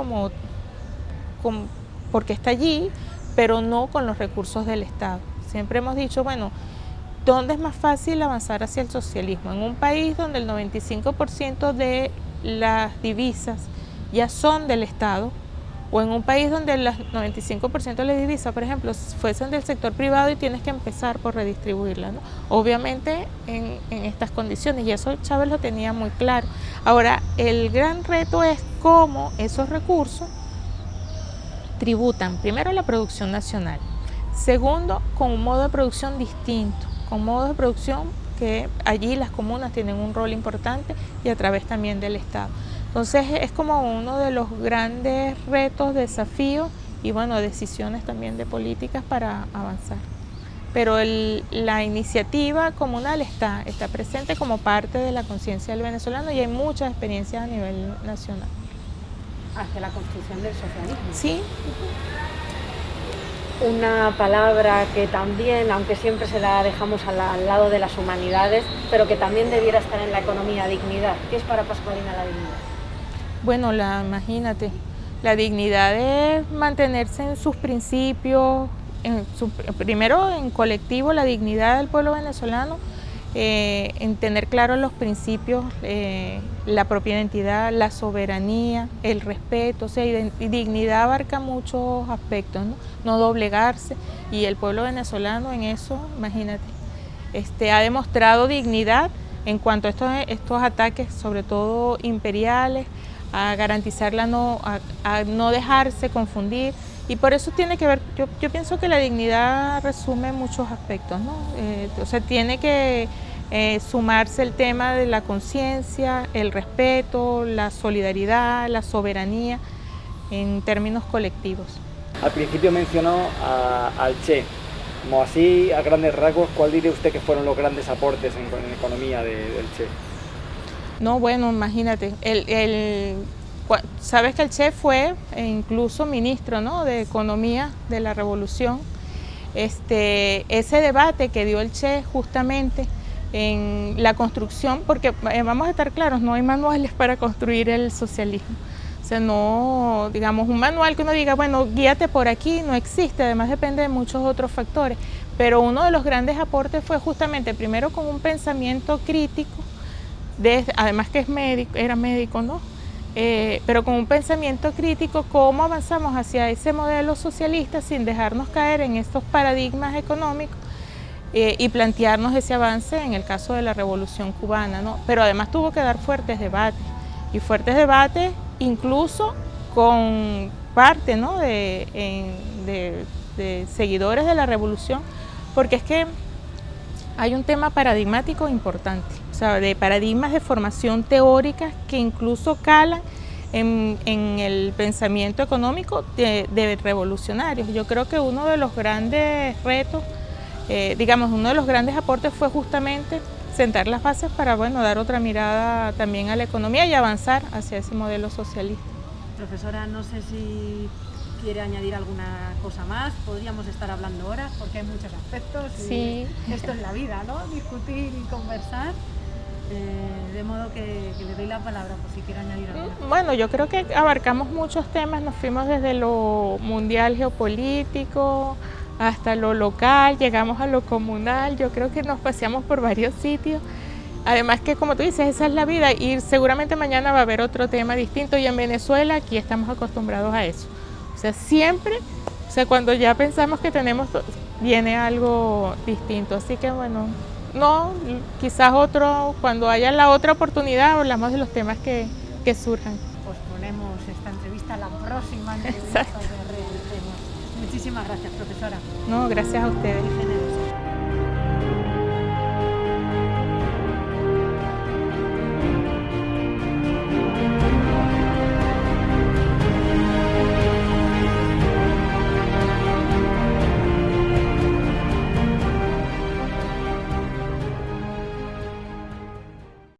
S2: porque está allí, pero no con los recursos del Estado. Siempre hemos dicho, bueno, ¿dónde es más fácil avanzar hacia el socialismo? En un país donde el 95% de las divisas ya son del Estado, o en un país donde el 95% de las divisas, por ejemplo, fuesen del sector privado y tienes que empezar por redistribuirlas, ¿no? Obviamente en estas condiciones, y eso Chávez lo tenía muy claro. Ahora, el gran reto es cómo esos recursos tributan, primero, la producción nacional, segundo, con un modo de producción distinto, con modos de producción que allí las comunas tienen un rol importante y a través también del Estado. Entonces es como uno de los grandes retos, desafíos y bueno, decisiones también de políticas para avanzar. Pero la iniciativa comunal está presente como parte de la conciencia del venezolano y hay muchas experiencias a nivel nacional.
S1: Hacia la construcción del socialismo.
S2: Sí.
S1: Una palabra que también, aunque siempre se la dejamos al lado de las humanidades, pero que también debiera estar en la economía, dignidad. ¿Qué es para Pascualina la dignidad?
S2: Bueno, imagínate, la dignidad es mantenerse en sus principios, primero en colectivo, la dignidad del pueblo venezolano, en tener claros los principios, la propia identidad, la soberanía, el respeto, o sea, dignidad abarca muchos aspectos, ¿no? No doblegarse, y el pueblo venezolano en eso, imagínate, ha demostrado dignidad en cuanto a estos ataques, sobre todo imperiales, a garantizar a no dejarse confundir, y por eso tiene que ver, yo pienso que la dignidad resume muchos aspectos, ¿no? O sea, tiene que sumarse el tema de la conciencia, el respeto, la solidaridad, la soberanía en términos colectivos.
S3: Al principio mencionó al Che, como así a grandes rasgos, ¿cuál diría usted que fueron los grandes aportes en economía del Che?
S2: No, bueno, imagínate, sabes que el Che fue incluso ministro, ¿no?, de Economía de la Revolución. Ese debate que dio el Che justamente en la construcción, porque vamos a estar claros, no hay manuales para construir el socialismo. O O sea, no, digamos, un manual que uno diga, bueno, guíate por aquí, no existe, además depende de muchos otros factores. Pero uno de los grandes aportes fue justamente, primero con un pensamiento crítico, además que era médico, ¿no? Pero con un pensamiento crítico, cómo avanzamos hacia ese modelo socialista sin dejarnos caer en estos paradigmas económicos y plantearnos ese avance en el caso de la Revolución Cubana, ¿no? Pero además tuvo que dar fuertes debates, y fuertes debates incluso con parte, ¿no? de seguidores de la Revolución, porque es que hay un tema paradigmático importante, o sea, de paradigmas de formación teórica que incluso calan en el pensamiento económico de revolucionarios. Yo creo que uno de los grandes retos, digamos, uno de los grandes aportes fue justamente sentar las bases para, bueno, dar otra mirada también a la economía y avanzar hacia ese modelo socialista.
S1: Profesora, no sé si quiere añadir alguna cosa más, podríamos estar hablando horas porque hay muchos aspectos y
S2: sí.
S1: Esto es la vida, ¿no? Discutir y conversar, de modo que le doy la palabra por si quiere añadir algo.
S2: Bueno, yo creo que abarcamos muchos temas, nos fuimos desde lo mundial geopolítico hasta lo local, llegamos a lo comunal, yo creo que nos paseamos por varios sitios. Además que, como tú dices, esa es la vida y seguramente mañana va a haber otro tema distinto, y en Venezuela aquí estamos acostumbrados a eso. O sea, siempre, o sea, cuando ya pensamos que tenemos, viene algo distinto. Así que bueno, no, quizás cuando haya la otra oportunidad hablamos de los temas que surjan.
S1: Pues ponemos esta entrevista a la próxima entrevista de Real Temas. Muchísimas gracias, profesora.
S2: No, gracias a ustedes.